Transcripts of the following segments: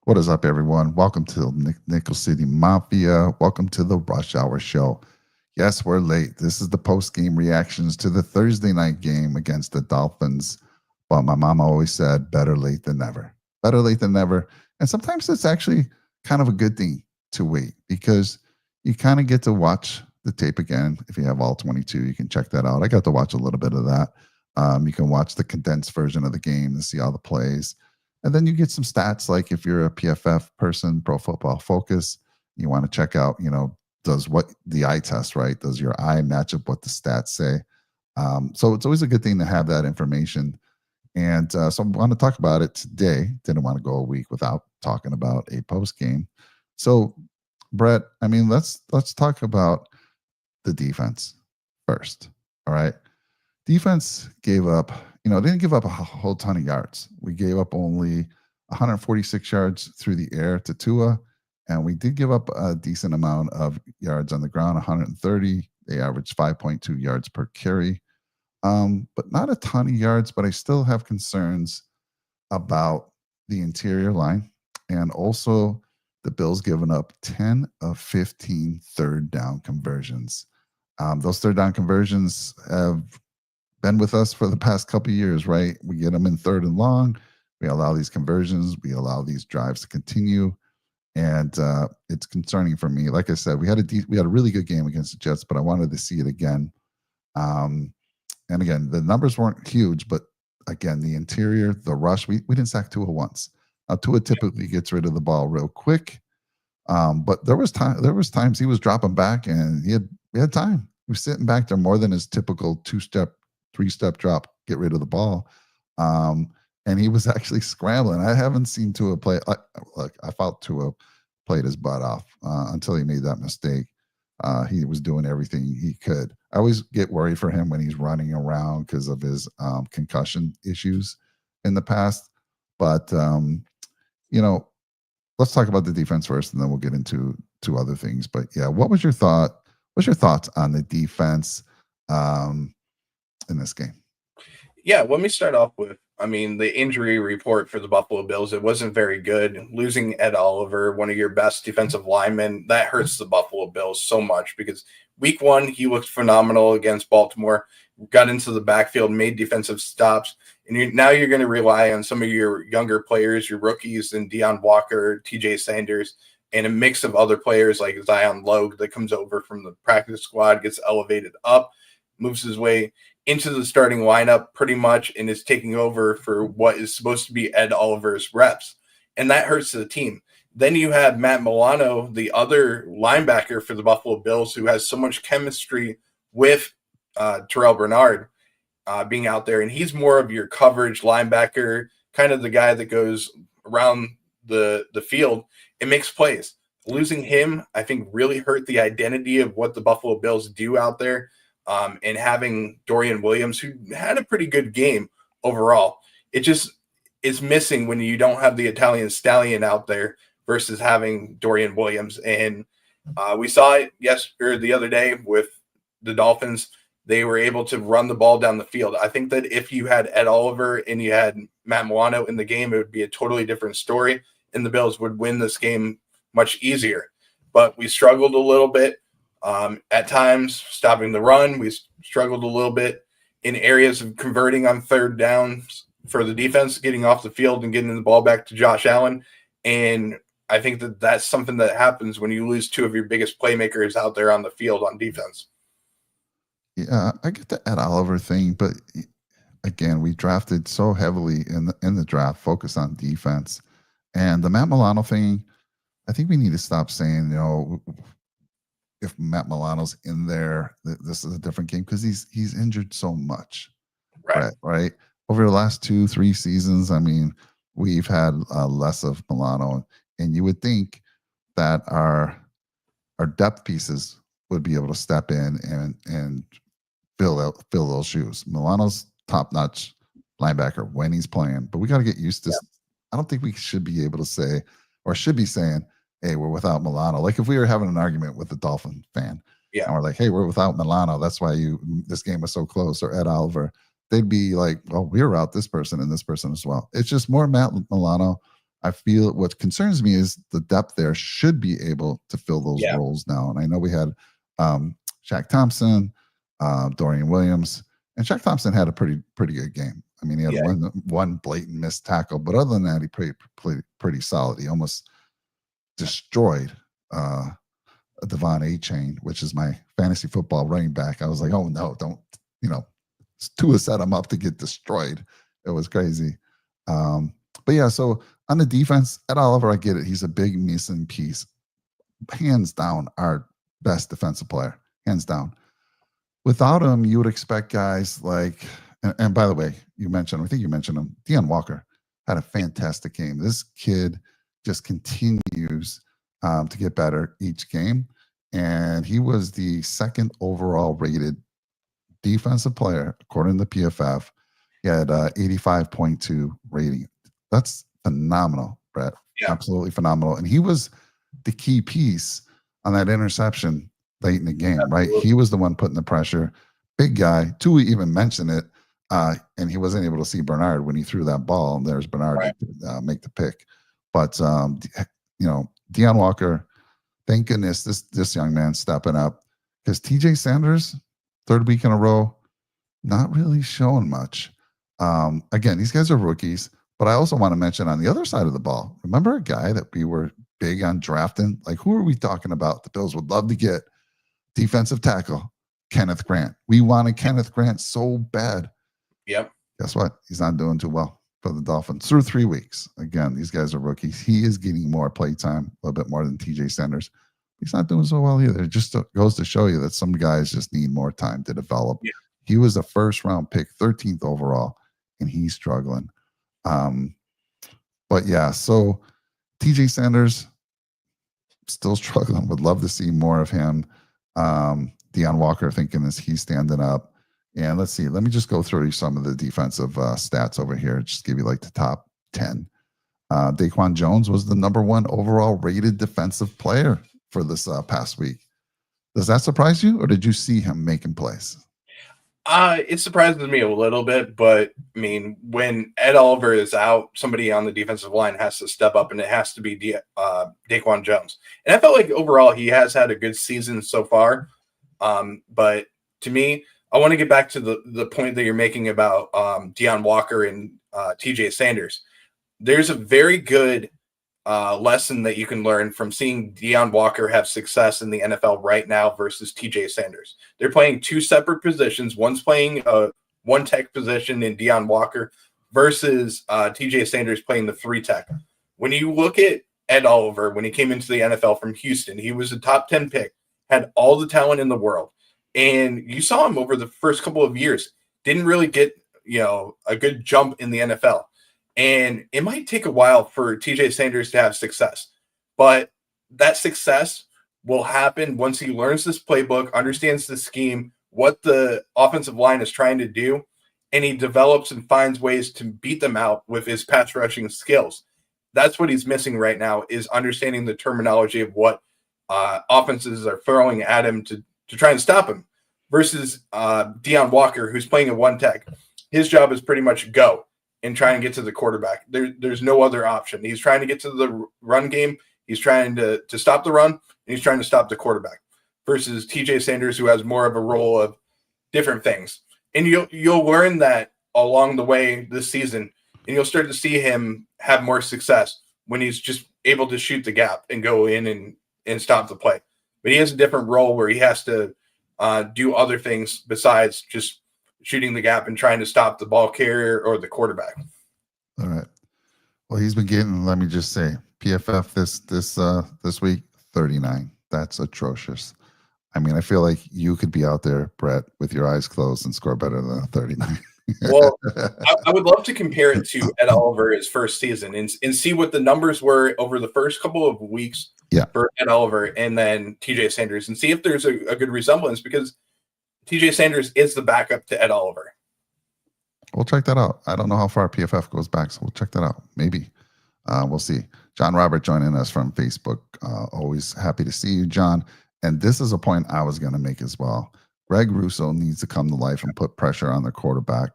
What is up, everyone? Welcome to Nickel City Mafia. Welcome to the Rush Hour Show. Yes, we're late. This is the post-game reactions to the Thursday night game against the Dolphins. But my mom always said, better late than never. Better late than never. And sometimes it's actually kind of a good thing to wait because you kind of get to watch the tape again. If you have all 22, you can check that out. I got to watch a little bit of that. You can watch the condensed version of the game to see all the plays. And then you get some stats like if you're a PFF person, Pro Football Focus, you want to check out, does what the eye test, right? Does your eye match up what the stats say? So it's always a good thing to have that information. And so I want to talk about it today. Didn't want to go a week without talking about a post game. So, Brett, let's talk about the defense first. All right. Defense gave up, they didn't give up a whole ton of yards. We gave up only 146 yards through the air to Tua, and we did give up a decent amount of yards on the ground, 130. They averaged 5.2 yards per carry, but not a ton of yards. But I still have concerns about the interior line, and also the Bills giving up 10 of 15 third down conversions. Those third down conversions have been with us for the past couple of years, right? We get them in third and long. We allow these conversions. We allow these drives to continue, and it's concerning for me. Like I said, we had a really good game against the Jets, but I wanted to see it again. And again, the numbers weren't huge, but again, the interior, the rush, we didn't sack Tua once. Tua typically gets rid of the ball real quick, but there was times he was dropping back, and we had time. He was sitting back there more than his typical three-step drop, get rid of the ball. And he was actually scrambling. I haven't seen Tua play. Look, I felt Tua played his butt off until he made that mistake. He was doing everything he could. I always get worried for him when he's running around because of his concussion issues in the past. But, let's talk about the defense first, and then we'll get into other things. But, yeah, what's your thoughts on the defense in this game? Yeah, let me start off with, the injury report for the Buffalo Bills. It wasn't very good. Losing Ed Oliver, one of your best defensive linemen, that hurts the Buffalo Bills so much because week one, he looked phenomenal against Baltimore, got into the backfield, made defensive stops, and now you're going to rely on some of your younger players, your rookies, and Deion Walker, TJ Sanders, and a mix of other players like Zion Logue that comes over from the practice squad, gets elevated up, moves his way into the starting lineup pretty much, and is taking over for what is supposed to be Ed Oliver's reps. And that hurts the team. Then you have Matt Milano, the other linebacker for the Buffalo Bills, who has so much chemistry with Terrell Bernard being out there. And he's more of your coverage linebacker, kind of the guy that goes around the field and makes plays. Losing him, I think, really hurt the identity of what the Buffalo Bills do out there. And having Dorian Williams, who had a pretty good game overall, it just is missing when you don't have the Italian stallion out there versus having Dorian Williams. And we saw it the other day with the Dolphins. They were able to run the ball down the field. I think that if you had Ed Oliver and you had Matt Milano in the game, it would be a totally different story, and the Bills would win this game much easier. But we struggled a little bit. At times, stopping the run, we struggled a little bit in areas of converting on third downs for the defense, getting off the field and getting the ball back to Josh Allen. And I think that that's something that happens when you lose two of your biggest playmakers out there on the field on defense. Yeah, I get the Ed Oliver thing, but again, we drafted so heavily in the draft, focus on defense. And the Matt Milano thing, I think we need to stop saying, if Matt Milano's in there, this is a different game because he's injured so much. Right. Over the last 2-3 seasons, we've had less of Milano, and you would think that our depth pieces would be able to step in and fill those shoes. Milano's top-notch linebacker when he's playing, but we got to get used to. Yeah. I don't think we should be able to say, or should be saying, hey, we're without Milano. Like if we were having an argument with a Dolphin fan, and we're like, hey, we're without Milano. That's why this game was so close. Or Ed Oliver, they'd be like, well, we're out this person and this person as well. It's just more Matt Milano. I feel what concerns me is the depth there should be able to fill those Yeah. roles now. And I know we had Shaq Thompson, Dorian Williams, and Shaq Thompson had a pretty good game. I mean, he had Yeah. one blatant missed tackle, but other than that, he played pretty solid. He almost destroyed Devon A-Chain, which is my fantasy football running back. I was like, oh no, don't, Tua set him up to get destroyed. It was crazy. But yeah, so on the defense, Ed Oliver, I get it. He's a big missing piece. Hands down, our best defensive player. Hands down. Without him, you would expect guys like, and by the way, I think you mentioned him, Deion Walker had a fantastic game. This kid just continues to get better each game. And he was the second overall rated defensive player, according to PFF. He had 85.2 rating. That's phenomenal, Brett. Yeah. Absolutely phenomenal. And he was the key piece on that interception late in the game, right? He was the one putting the pressure. Big guy. Tua even mentioned it, and he wasn't able to see Bernard when he threw that ball. And there's Bernard to make the pick. But Deion Walker, thank goodness this young man stepping up, because TJ Sanders, third week in a row, not really showing much. Again, these guys are rookies, but I also want to mention on the other side of the ball, remember a guy that we were big on drafting? Like, who are we talking about? The Bills would love to get defensive tackle, Kenneth Grant. We wanted Kenneth Grant so bad. Yep. Guess what? He's not doing too well for the Dolphins through 3 weeks. Again, these guys are rookies. He is getting more play time, a little bit more than TJ Sanders. He's not doing so well either. It just goes to show you that some guys just need more time to develop. Yeah. He was a first-round pick, 13th overall, and he's struggling. But yeah, so TJ Sanders still struggling. Would love to see more of him. Deion Walker thinking he's standing up. And let's see. Let me just go through some of the defensive stats over here. Just give you like the top 10. Daquan Jones was the #1 overall rated defensive player for this past week. Does that surprise you, or did you see him making plays? It surprises me a little bit, but I mean, when Ed Oliver is out, somebody on the defensive line has to step up, and it has to be Daquan Jones. And I felt like overall he has had a good season so far. But to me, I want to get back to the point that you're making about Deion Walker and TJ Sanders. There's a very good lesson that you can learn from seeing Deion Walker have success in the NFL right now versus TJ Sanders. They're playing two separate positions. One's playing a one tech position in Deion Walker versus TJ Sanders playing the 3 tech. When you look at Ed Oliver, when he came into the NFL from Houston, he was a top 10 pick, had all the talent in the world. And you saw him over the first couple of years, didn't really get, a good jump in the NFL. And it might take a while for TJ Sanders to have success, but that success will happen once he learns this playbook, understands the scheme, what the offensive line is trying to do, and he develops and finds ways to beat them out with his pass rushing skills. That's what he's missing right now, is understanding the terminology of what offenses are throwing at him to try and stop him, versus Deion Walker, who's playing a one tech. His job is pretty much go and try and get to the quarterback. There's no other option. He's trying to get to the run game. He's trying to stop the run, and he's trying to stop the quarterback, versus TJ Sanders, who has more of a role of different things. And you'll learn that along the way this season, and you'll start to see him have more success when he's just able to shoot the gap and go in and stop the play. But he has a different role where he has to do other things besides just shooting the gap and trying to stop the ball carrier or the quarterback. All right. Well, he's been getting, let me just say, PFF this week, 39. That's atrocious. I mean, I feel like you could be out there, Brett, with your eyes closed and score better than a 39. Well, I would love to compare it to Ed Oliver's first season and see what the numbers were over the first couple of weeks for Ed Oliver and then TJ Sanders, and see if there's a good resemblance, because TJ Sanders is the backup to Ed Oliver. We'll check that out. I don't know how far PFF goes back, so we'll check that out. Maybe. We'll see. John Robert joining us from Facebook. Always happy to see you, John. And this is a point I was going to make as well. Greg Russo needs to come to life and put pressure on the quarterback.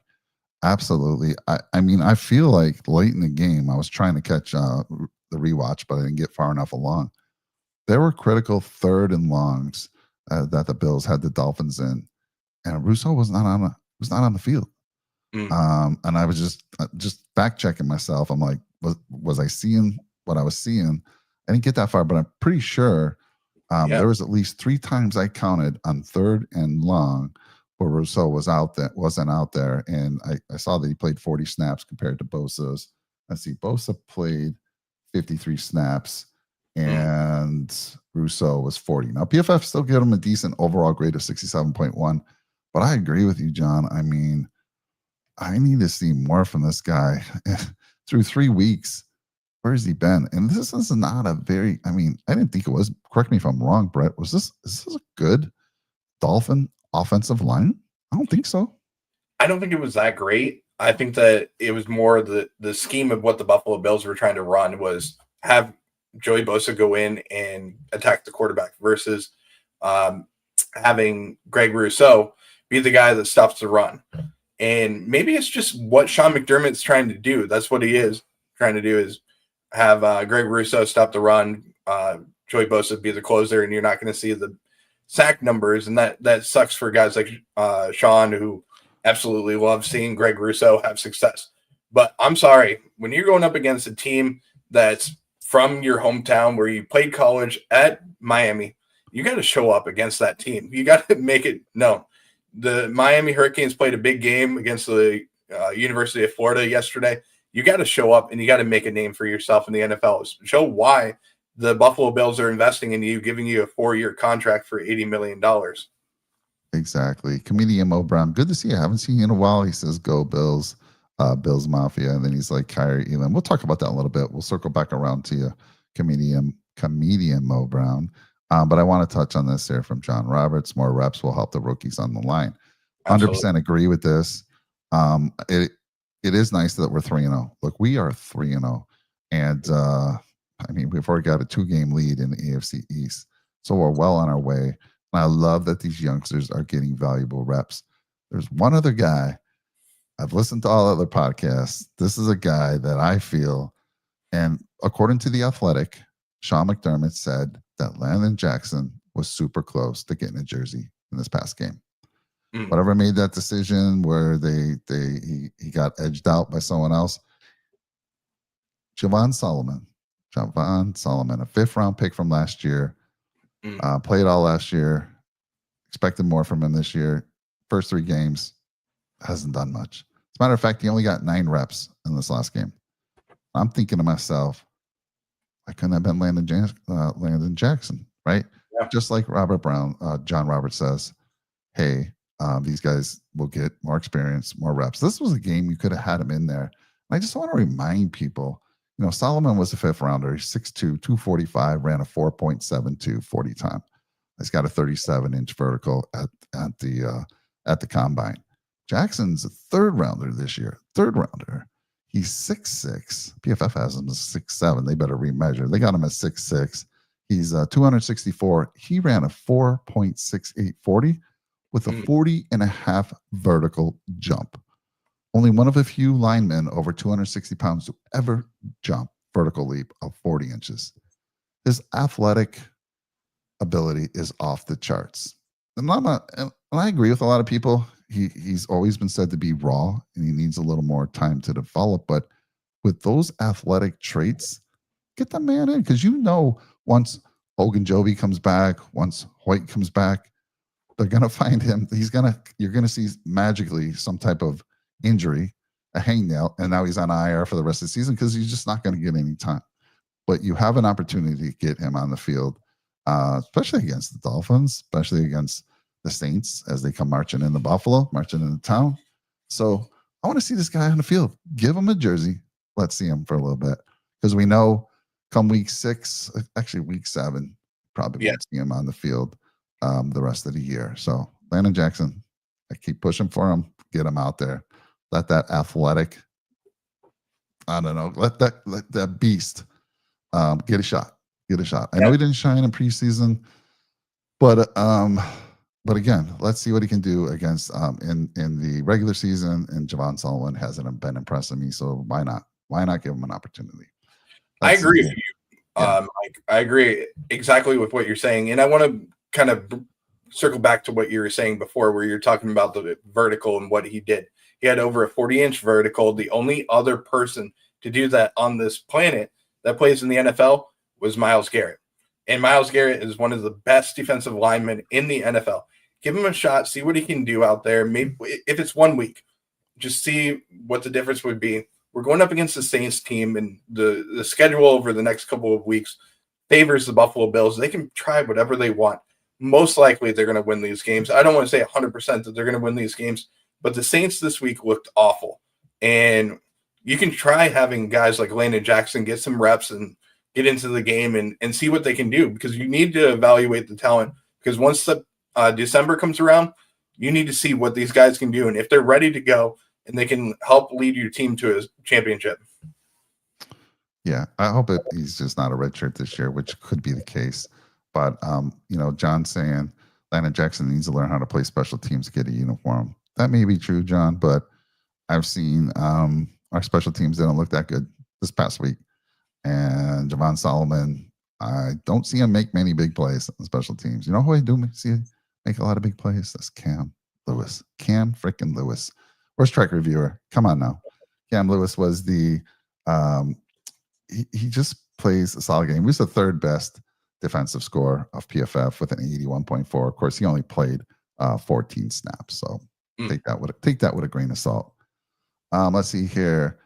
Absolutely. I mean, I feel like late in the game, I was trying to catch the rewatch, but I didn't get far enough along. There were critical third and longs that the Bills had the Dolphins in, and Russo was not on the field. Mm, And I was just fact checking myself. I'm like, was I seeing what I was seeing? I didn't get that far, but I'm pretty sure yeah. there was at least 3 times I counted on third and long where Rousseau wasn't out there, and I saw that he played 40 snaps compared to Bosa's. Let's see, Bosa played 53 snaps, Mm, and Rousseau was 40. Now PFF still gave him a decent overall grade of 67.1, but I agree with you, John. I mean, I need to see more from this guy. Through 3 weeks, where's he been? And this is not a very, I mean, I didn't think it was, correct me if I'm wrong, Brett. Is this a good Dolphin offensive line? I don't think so. I don't think it was that great. I think that it was more the scheme of what the Buffalo Bills were trying to run was have Joey Bosa go in and attack the quarterback versus um, having Greg Rousseau be the guy that stops the run. And maybe it's just what Sean McDermott's trying to do. That's what he is trying to do is have Greg Rousseau stop the run, Joey Bosa be the closer, and you're not going to see the sack numbers, and that sucks for guys like Sean, who absolutely loves seeing Greg Rousseau have success. But I'm sorry, when you're going up against a team that's from your hometown where you played college at Miami, you got to show up against that team. You got to make it known. The Miami Hurricanes played a big game against the University of Florida yesterday. You got to show up and you got to make a name for yourself in the NFL. Show why the Buffalo Bills are investing in you, giving you a 4-year contract for $80 million. Exactly. Comedian Mo Brown, good to see you. I haven't seen you in a while. He says, go Bills, Bills Mafia. And then he's like, Kyrie Elam. We'll talk about that in a little bit. We'll circle back around to you, comedian Mo Brown. But I want to touch on this here from John Roberts. More reps will help the rookies on the line. Absolutely. 100% agree with this. It is nice that we're 3-0. Look, we are 3-0. And I mean, we've already got a 2-game lead in the AFC East. So we're well on our way. And I love that these youngsters are getting valuable reps. There's one other guy. I've listened to all other podcasts. This is a guy that I feel, and according to The Athletic, Sean McDermott said that Landon Jackson was super close to getting a jersey in this past game. Whatever made that decision where he got edged out by someone else. Javon Solomon, a 5th-round pick from last year, played all last year. Expected more from him this year. First 3 games, hasn't done much. As a matter of fact, he only got 9 reps in this last game. I'm thinking to myself, why couldn't have been Landon Jackson, right? Yeah. Just like John Roberts says, hey, these guys will get more experience, more reps. This was a game you could have had him in there. And I just want to remind people, you know, Solomon was a 5th rounder. He's 6'2", 245, ran a 4.72 40 time. He's got a 37-inch vertical at the combine. Jackson's a 3rd rounder this year. 3rd rounder. He's 6'6". PFF has him as 6'7". They better remeasure. They got him at 6'6". He's 264. He ran a 4.68 40 with a 40.5 vertical jump. Only one of a few linemen over 260 pounds to ever jump vertical leap of 40 inches. His athletic ability is off the charts. And I agree with a lot of people. He's always been said to be raw and he needs a little more time to develop. But with those athletic traits, get the man in, because you know once Ogunjobi comes back, once Hoyt comes back, they're gonna find him. You're gonna see magically some type of injury, a hangnail, and now he's on IR for the rest of the season because he's just not going to get any time. But you have an opportunity to get him on the field, especially against the Dolphins, especially against the Saints as they come marching into Buffalo, marching into town. So I want to see this guy on the field. Give him a jersey. Let's see him for a little bit, because we know come week 6, actually week 7, probably won't see him on the field the rest of the year. So Landon Jackson, I keep pushing for him. Get him out there. Let that athletic, I don't know, let that beast get a shot. Get a shot. I know he didn't shine in preseason, but but again, let's see what he can do against in the regular season. And Javon Sullivan hasn't been impressing me, so why not? Why not give him an opportunity? I Let's see agree with here. you. Yeah, I agree exactly with what you're saying, and I want to kind of circle back to what you were saying before, where you're talking about the vertical and what he did. He had over a 40-inch vertical. The only other person to do that on this planet that plays in the NFL was Myles Garrett, and Myles Garrett is one of the best defensive linemen in the NFL. Give him a shot, see what he can do out there. Maybe if it's 1 week, just see what the difference would be. We're going up against the Saints team, and the schedule over the next couple of weeks favors the Buffalo Bills. They can try whatever they want. Most likely, they're going to win these games. I don't want to say 100% that they're going to win these games, but the Saints this week looked awful. And you can try having guys like Landon Jackson get some reps and get into the game and see what they can do, because you need to evaluate the talent. Because once the December comes around, you need to see what these guys can do. And if they're ready to go, and they can help lead your team to a championship. yeah. I hope he's just not a redshirt this year, which could be the case. But John saying Landon Jackson needs to learn how to play special teams to get a uniform. That may be true, John, but I've seen our special teams didn't look that good this past week. And Javon Solomon, I don't see him make many big plays on special teams. You know who I do see make a lot of big plays? That's Cam Lewis. Cam freaking Lewis. Where's Trek Reviewer? Come on now. Cam Lewis was he just plays a solid game. He was the third best defensive score of PFF with an 81.4. Of course, he only played 14 snaps. So take that with a grain of salt. Let's see here.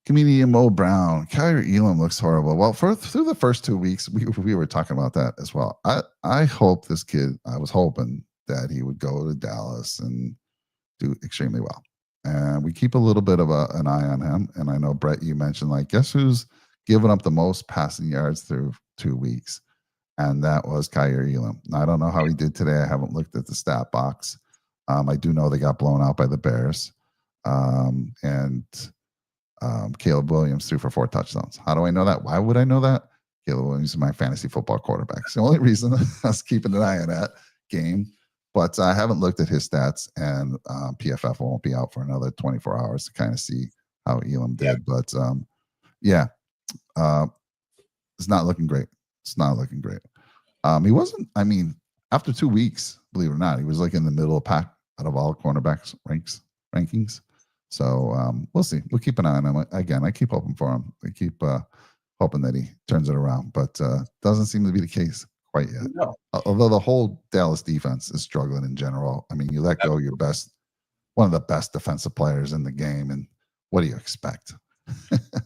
Comedian Mo Brown, Kyrie Elam looks horrible. Well, through the first 2 weeks, we were talking about that as well. I hope this kid. I was hoping that he would go to Dallas and do extremely well. And we keep a little bit of an eye on him. And I know, Brett, you mentioned, like, guess who's given up the most passing yards through 2 weeks? And that was Kyrie Elam. Now, I don't know how he did today. I haven't looked at the stat box. I do know they got blown out by the Bears. And Caleb Williams threw for 4 touchdowns. How do I know that? Why would I know that? Caleb Williams is my fantasy football quarterback. It's the only reason I was keeping an eye on that game. But I haven't looked at his stats, and PFF won't be out for another 24 hours to kind of see how Elam did. Yeah. But it's not looking great. It's not looking great. He wasn't, after 2 weeks, believe it or not, he was like in the middle of pack out of all cornerbacks rankings. So we'll see. We'll keep an eye on him. Again, I keep hoping for him. I keep hoping that he turns it around, but doesn't seem to be the case quite yet. No. Although the whole Dallas defense is struggling in general. I mean, you let go your one of the best defensive players in the game, and what do you expect?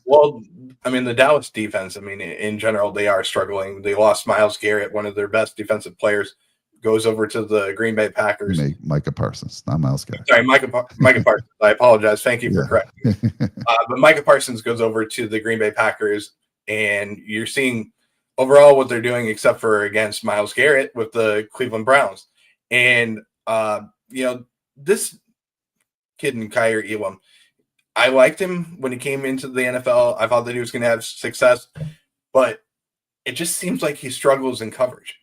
Well, the Dallas defense, in general, they are struggling. They lost Myles Garrett, one of their best defensive players, goes over to the Green Bay Packers. Micah Parsons, not Myles Garrett. Sorry, Micah Parsons. I apologize. Thank you for correcting me. But Micah Parsons goes over to the Green Bay Packers, and you're seeing overall what they're doing, except for against Myles Garrett with the Cleveland Browns. And, this kid in Kyrie Elam, I liked him when he came into the NFL. I thought that he was going to have success, but it just seems like he struggles in coverage.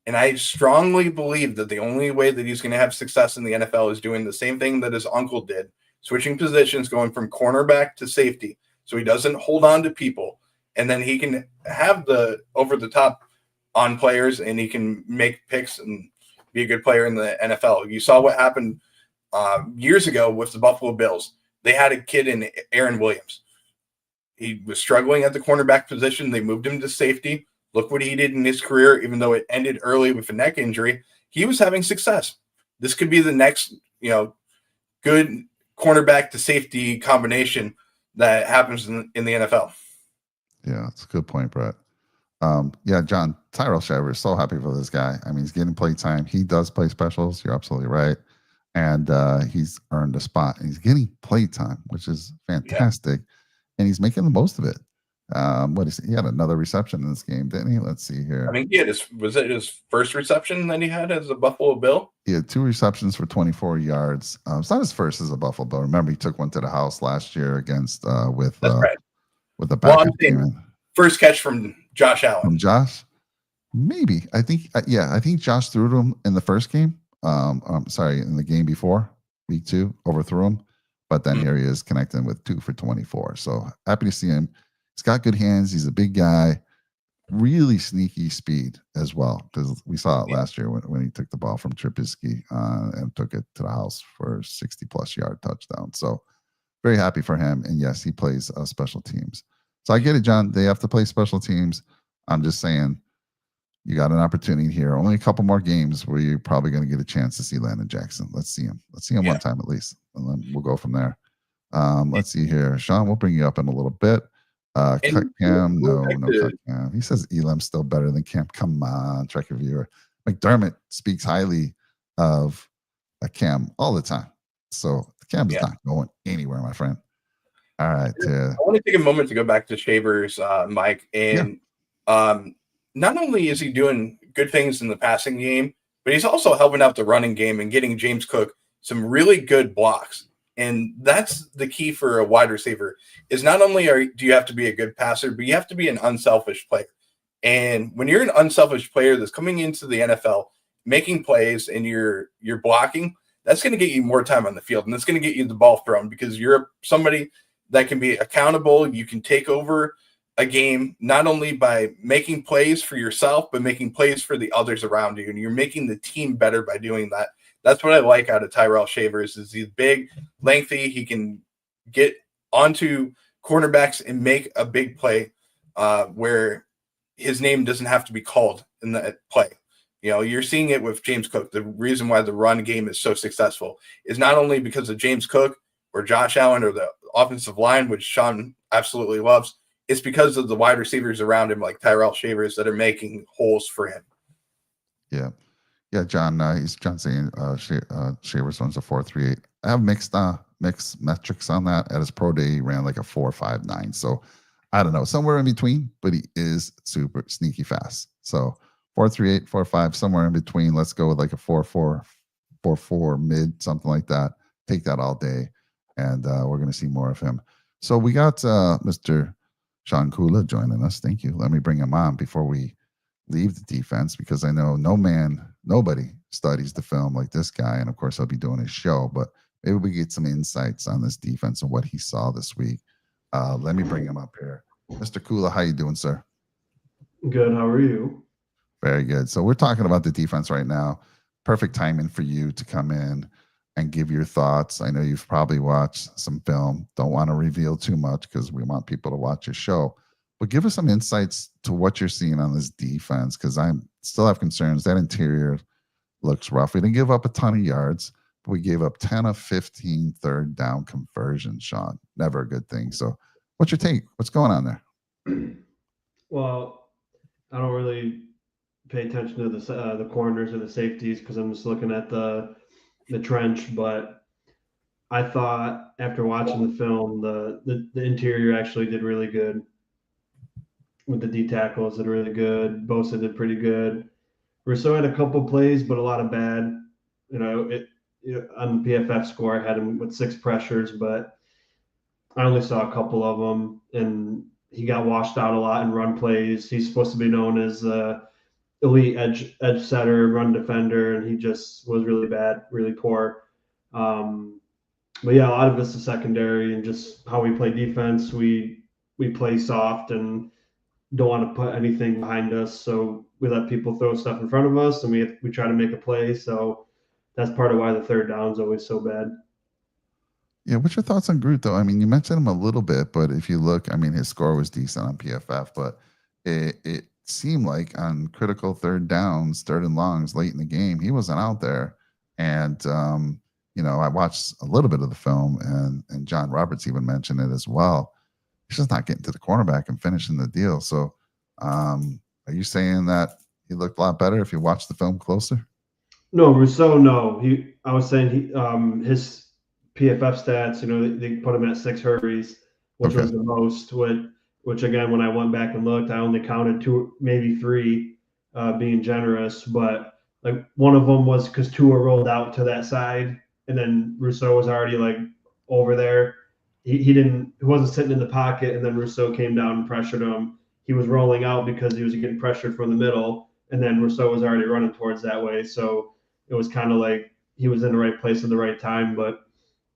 And I strongly believe that the only way that he's going to have success in the NFL is doing the same thing that his uncle did, switching positions, going from cornerback to safety, so he doesn't hold on to people. And then he can have the over-the-top on players, and he can make picks and be a good player in the NFL. You saw what happened years ago with the Buffalo Bills. They had a kid in Aaron Williams. He was struggling at the cornerback position. They moved him to safety. Look what he did in his career, even though it ended early with a neck injury. He was having success. This could be the next, good cornerback to safety combination that happens in the NFL. Yeah, that's a good point, Brett. John, Tyrell Shepard is so happy for this guy. He's getting play time. He does play specials. You're absolutely right. And he's earned a spot. And he's getting play time, which is fantastic. Yeah. And he's making the most of it. He had another reception in this game, didn't he? Let's see here. Was it his first reception that he had as a Buffalo Bill? He had 2 receptions for 24 yards. It's not his first as a Buffalo Bill. Remember, he took one to the house last year against with the Packers. First catch from Josh Allen. From Josh? Maybe. I think Josh threw to him in the first game. In the game before, week 2, overthrew him. But then Mm. here he is connecting with 2 for 24. So happy to see him. He's got good hands. He's a big guy. Really sneaky speed as well, because we saw it last year when he took the ball from Trubisky and took it to the house for 60-plus yard touchdown. So very happy for him. And yes, he plays special teams. So I get it, John. They have to play special teams. I'm just saying you got an opportunity here. Only a couple more games where you're probably going to get a chance to see Landon Jackson. Let's see him. Let's see him one time at least, and then we'll go from there. Let's see here. Sean, we'll bring you up in a little bit. Cut Cam, no cut Cam. He says Elam's still better than Cam. Come on, Trek Reviewer. McDermott speaks highly of Cam all the time. So Cam's not going anywhere, my friend. All right. I want to take a moment to go back to Shavers, Mike. And not only is he doing good things in the passing game, but he's also helping out the running game and getting James Cook some really good blocks. And that's the key for a wide receiver is not only do you have to be a good passer, but you have to be an unselfish player. And when you're an unselfish player that's coming into the NFL, making plays and you're blocking, that's going to get you more time on the field. And that's going to get you the ball thrown because you're somebody that can be accountable. You can take over a game not only by making plays for yourself, but making plays for the others around you. And you're making the team better by doing that. That's what I like out of Tyrell Shavers is he's big, lengthy. He can get onto cornerbacks and make a big play where his name doesn't have to be called in that play. You know, you're seeing it with James Cook. The reason why the run game is so successful is not only because of James Cook or Josh Allen or the offensive line, which Sean absolutely loves. It's because of the wide receivers around him, like Tyrell Shavers, that are making holes for him. Yeah. Yeah, John. He's John saying Shavers runs a 4.38. I have mixed metrics on that. At his pro day, he ran like a 4.59. So I don't know, somewhere in between, but he is super sneaky fast. So 4.38, 4.5, somewhere in between. Let's go with like a 4.4, 4.4 mid, something like that. Take that all day, and we're going to see more of him. So we got Mr. Sean Kula joining us. Thank you. Let me bring him on before we leave the defense, because I know nobody studies the film like this guy, and of course he'll be doing his show, but maybe we get some insights on this defense and what he saw this week. Let me bring him up here. Mr. Kula, how you doing, sir? Good. How are you? Very good. So we're talking about the defense right now. Perfect timing for you to come in and give your thoughts. I know you've probably watched some film. Don't want to reveal too much because we want people to watch your show. But give us some insights to what you're seeing on this defense, because I still have concerns. That interior looks rough. We didn't give up a ton of yards, but we gave up 10 of 15 third down conversions, Sean. Never a good thing. So what's your take? What's going on there? Well, I don't really pay attention to the corners or the safeties because I'm just looking at the trench. But I thought after watching the film, the interior actually did really good. With the D tackles did really good. Bosa did pretty good. Rousseau had a couple plays, but a lot of bad. On the PFF score, I had him with 6 pressures, but I only saw a couple of them, and he got washed out a lot in run plays. He's supposed to be known as elite edge setter, run defender, and he just was really bad, really poor. But yeah, a lot of it's the secondary and just how we play defense. We play soft and don't want to put anything behind us, so we let people throw stuff in front of us, and we try to make a play. So that's part of why the third down is always so bad. Yeah, what's your thoughts on Groot, though? I mean, you mentioned him a little bit, but if you look, I mean, his score was decent on PFF, but it seemed like on critical third downs, third and longs late in the game, he wasn't out there. And, I watched a little bit of the film, and John Roberts even mentioned it as well. He's just not getting to the cornerback and finishing the deal. So are you saying that he looked a lot better if you watched the film closer? No, Rousseau, no. I was saying his PFF stats, they put him at 6 hurries, which was the most, which again, when I went back and looked, I only counted 2, maybe 3, being generous. But like one of them was because Tua rolled out to that side, and then Rousseau was already like over there. He wasn't sitting in the pocket, and then Rousseau came down and pressured him. He was rolling out because he was getting pressured from the middle, and then Rousseau was already running towards that way. So it was kind of like he was in the right place at the right time. But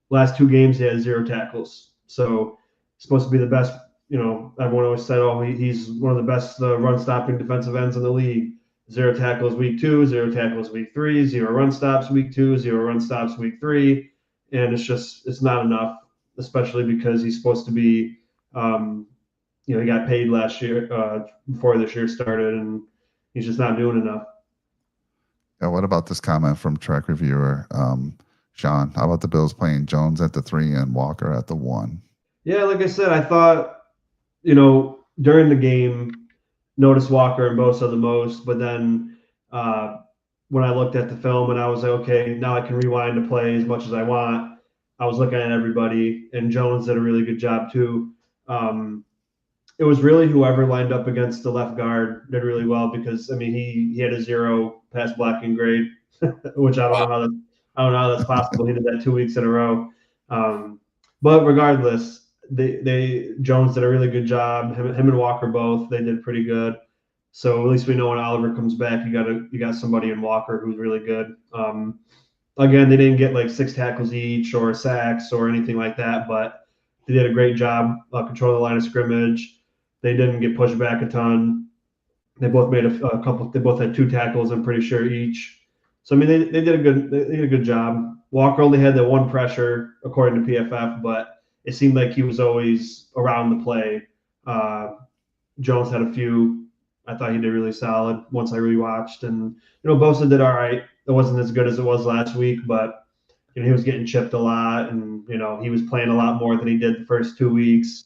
last 2 games, he had 0 tackles. So supposed to be the best. Everyone always said, "Oh, he's one of the best run-stopping defensive ends in the league." 0 tackles week 2, 0 tackles week 3, 0 run stops week 2, 0 run stops week 3, and it's not enough, especially because he's supposed to be. He got paid last year before this year started, and he's just not doing enough. Yeah, what about this comment from track reviewer Sean? How about the Bills playing Jones at the 3 and Walker at the 1? Yeah, like I said, I thought, during the game, noticed Walker and Bosa the most, but then when I looked at the film and I was like, okay, now I can rewind the play as much as I want. I was looking at everybody, and Jones did a really good job too. It was really whoever lined up against the left guard did really well because he had a 0 pass blocking grade, which I don't know how that's possible. He did that 2 weeks in a row. But regardless, they Jones did a really good job. Him and Walker both, they did pretty good. So at least we know when Oliver comes back, you got somebody in Walker who's really good. Again, they didn't get like 6 tackles each or sacks or anything like that, but they did a great job controlling the line of scrimmage. They didn't get pushed back a ton. They both made a couple. They both had 2 tackles, I'm pretty sure, each. So they did a good job. Walker only had the 1 pressure according to PFF, but it seemed like he was always around the play. Jones had a few. I thought he did really solid once I rewatched, and Bosa did all right. It wasn't as good as it was last week, but he was getting chipped a lot, and he was playing a lot more than he did the first 2 weeks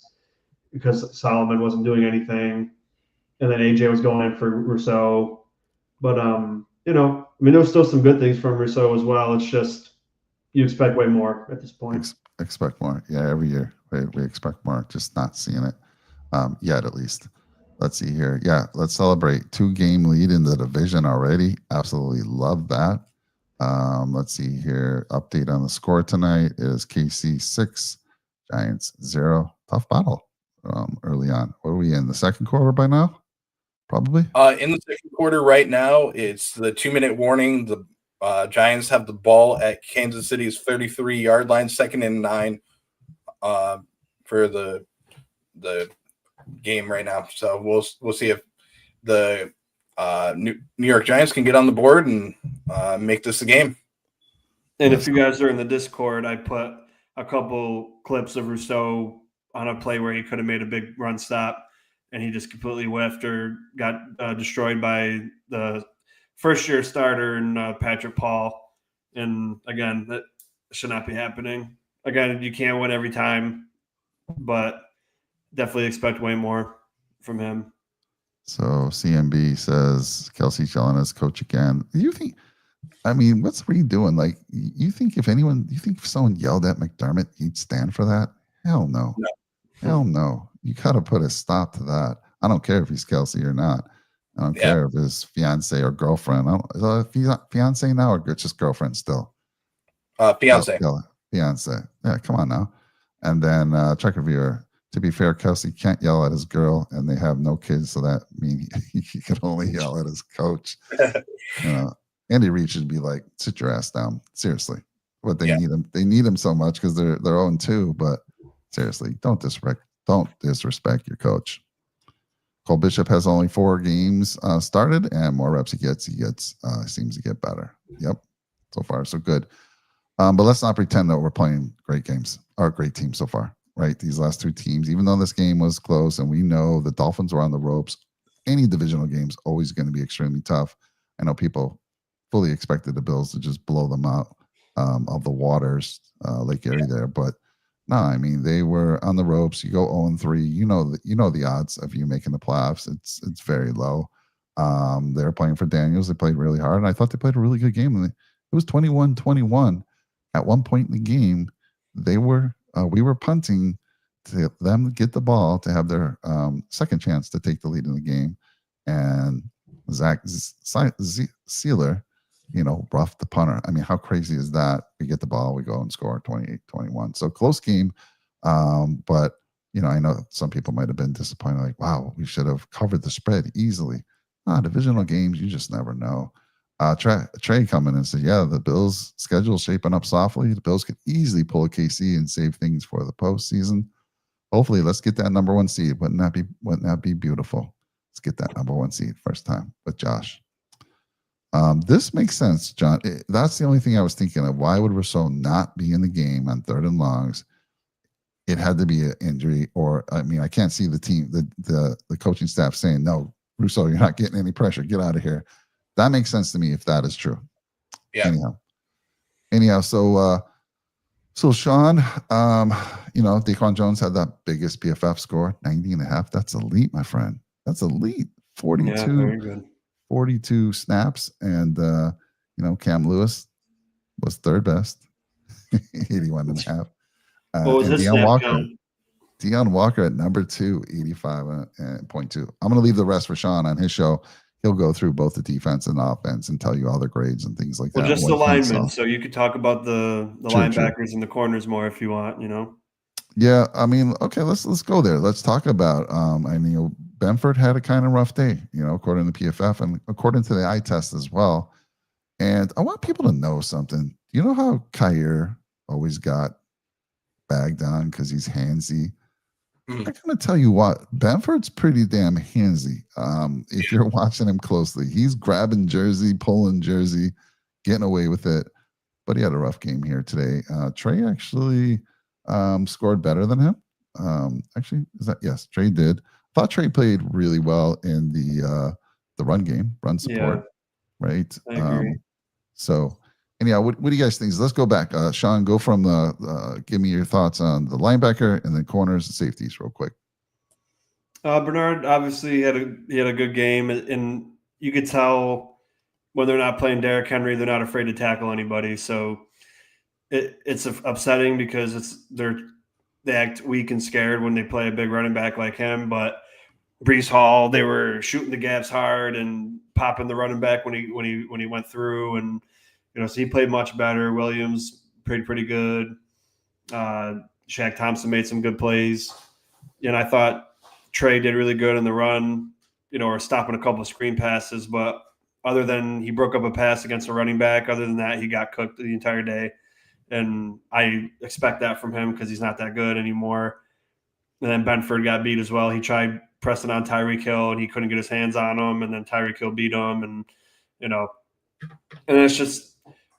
because Solomon wasn't doing anything, and then AJ was going in for Rousseau. But there was still some good things from Rousseau as well. It's just you expect way more at this point. Expect more, yeah. Every year we expect more, just not seeing it yet, at least. Let's see here. Yeah, let's celebrate 2-game lead in the division already. Absolutely love that. Let's see here. Update on the score tonight is KC 6, Giants 0. Tough battle early on. What are we in the second quarter by now? Probably. In the second quarter right now, it's the 2-minute warning. The Giants have the ball at Kansas City's 33-yard line, 2nd and 9 for the game right now. So we'll see if the New York Giants can get on the board and make this a game. And if you guys are in the Discord, I put a couple clips of Rousseau on a play where he could have made a big run stop, and he just completely whiffed or got destroyed by the first-year starter and Patrick Paul. And, again, that should not be happening. Again, you can't win every time, but definitely expect way more from him. So CMB says Kelsey Chillen as coach again. Do you think what's Reed doing? Like, you think if someone yelled at McDermott, he'd stand for that? Hell no. Hell no. You got to put a stop to that. I don't care if he's Kelsey or not. I don't care if his fiance or girlfriend. Is he fiance now or just girlfriend still? Fiance. Fiance. Yeah, come on now. And then check reviewer. To be fair, Kelsey can't yell at his girl, and they have no kids, so that means he can only yell at his coach. Andy Reid should be like, sit your ass down. Seriously. But they need him. They need him so much because they're 0-2. But seriously, don't disrespect your coach. Cole Bishop has only 4 games started, and more reps he seems to get better. Yep. So far, so good. But let's not pretend that we're playing great games or great teams so far, right? These last 2 teams, even though this game was close and we know the Dolphins were on the ropes, any divisional game's always going to be extremely tough. I know people fully expected the Bills to just blow them out of the waters, Lake Erie there. But no, they were on the ropes. You go 0-3, you know the odds of you making the playoffs. It's very low. They were playing for Daniels. They played really hard, and I thought they played a really good game. And it was 21-21. At one point in the game, we were punting to them get the ball to have their second chance to take the lead in the game. And Zach Sealer, roughed the punter. How crazy is that? We get the ball, we go and score 28-21. So close game. But, I know some people might have been disappointed, like, wow, we should have covered the spread easily. Divisional games, you just never know. Trey coming and said, yeah, the Bills' schedule shaping up softly. The Bills could easily pull a KC and save things for the postseason. Hopefully, let's get that number 1 seed. Wouldn't that be beautiful? Let's get that number 1 seed first time with Josh. This makes sense, John. That's the only thing I was thinking of. Why would Rousseau not be in the game on 3rd and longs? It had to be an injury, or I can't see the team, the coaching staff saying, no, Rousseau, you're not getting any pressure. Get out of here. That makes sense to me if that is true. Yeah. Anyhow, so Sean, Daquan Jones had that biggest PFF score, 90.5. That's elite, my friend. That's elite. 42, very good. 42 snaps, and Cam Lewis was 3rd best, 81.5. What was his snap count? Deion Walker at number 2, 85.2. I'm going to leave the rest for Sean on his show. He'll go through both the defense and the offense and tell you all the grades and things like that. Well, just the linemen, so you could talk about the linebackers and the corners more if you want, Yeah, okay, let's go there. Let's talk about Benford had a kind of rough day, according to PFF and according to the eye test as well. And I want people to know something. You know how Kyer always got bagged on because he's handsy? I'm going to tell you what, Benford's pretty damn handsy. If you're watching him closely, he's grabbing jersey, pulling jersey, getting away with it. But he had a rough game here today. Trey actually scored better than him. Yes, Trey did. I thought Trey played really well in the run game, run support, right? I agree. So anyhow, what do you guys think? Let's go back. Sean, go from give me your thoughts on the linebacker and then corners and safeties real quick. Bernard obviously had a good game, and you could tell when they're not playing Derrick Henry, they're not afraid to tackle anybody. So it's upsetting because they act weak and scared when they play a big running back like him. But Breece Hall, they were shooting the gaps hard and popping the running back when he went through, and so he played much better. Williams played pretty good. Shaq Thompson made some good plays, and I thought Trey did really good in the run, or stopping a couple of screen passes. But other than he broke up a pass against a running back, other than that, he got cooked the entire day. And I expect that from him because he's not that good anymore. And then Benford got beat as well. He tried pressing on Tyreek Hill, and he couldn't get his hands on him. And then Tyreek Hill beat him. And, and it's just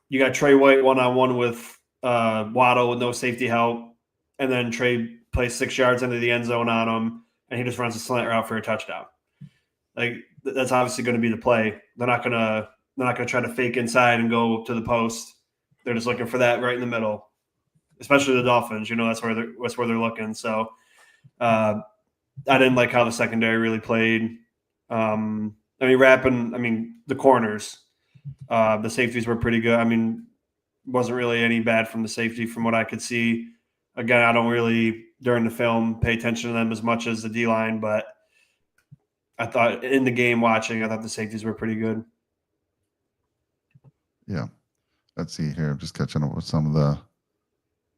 you got Trey White one-on-one with Waddle with no safety help. And then Trey plays 6 yards into the end zone on him, and he just runs a slant route for a touchdown. Like, that's obviously going to be the play. They're not going to try to fake inside and go to the post. They're just looking for that right in the middle, especially the Dolphins. That's where they're looking. So I didn't like how the secondary really played. The corners, the safeties were pretty good. Wasn't really any bad from the safety from what I could see. Again, I don't really during the film pay attention to them as much as the D-line, but I thought in the game watching, I thought the safeties were pretty good. Yeah. Let's see here. I'm just catching up with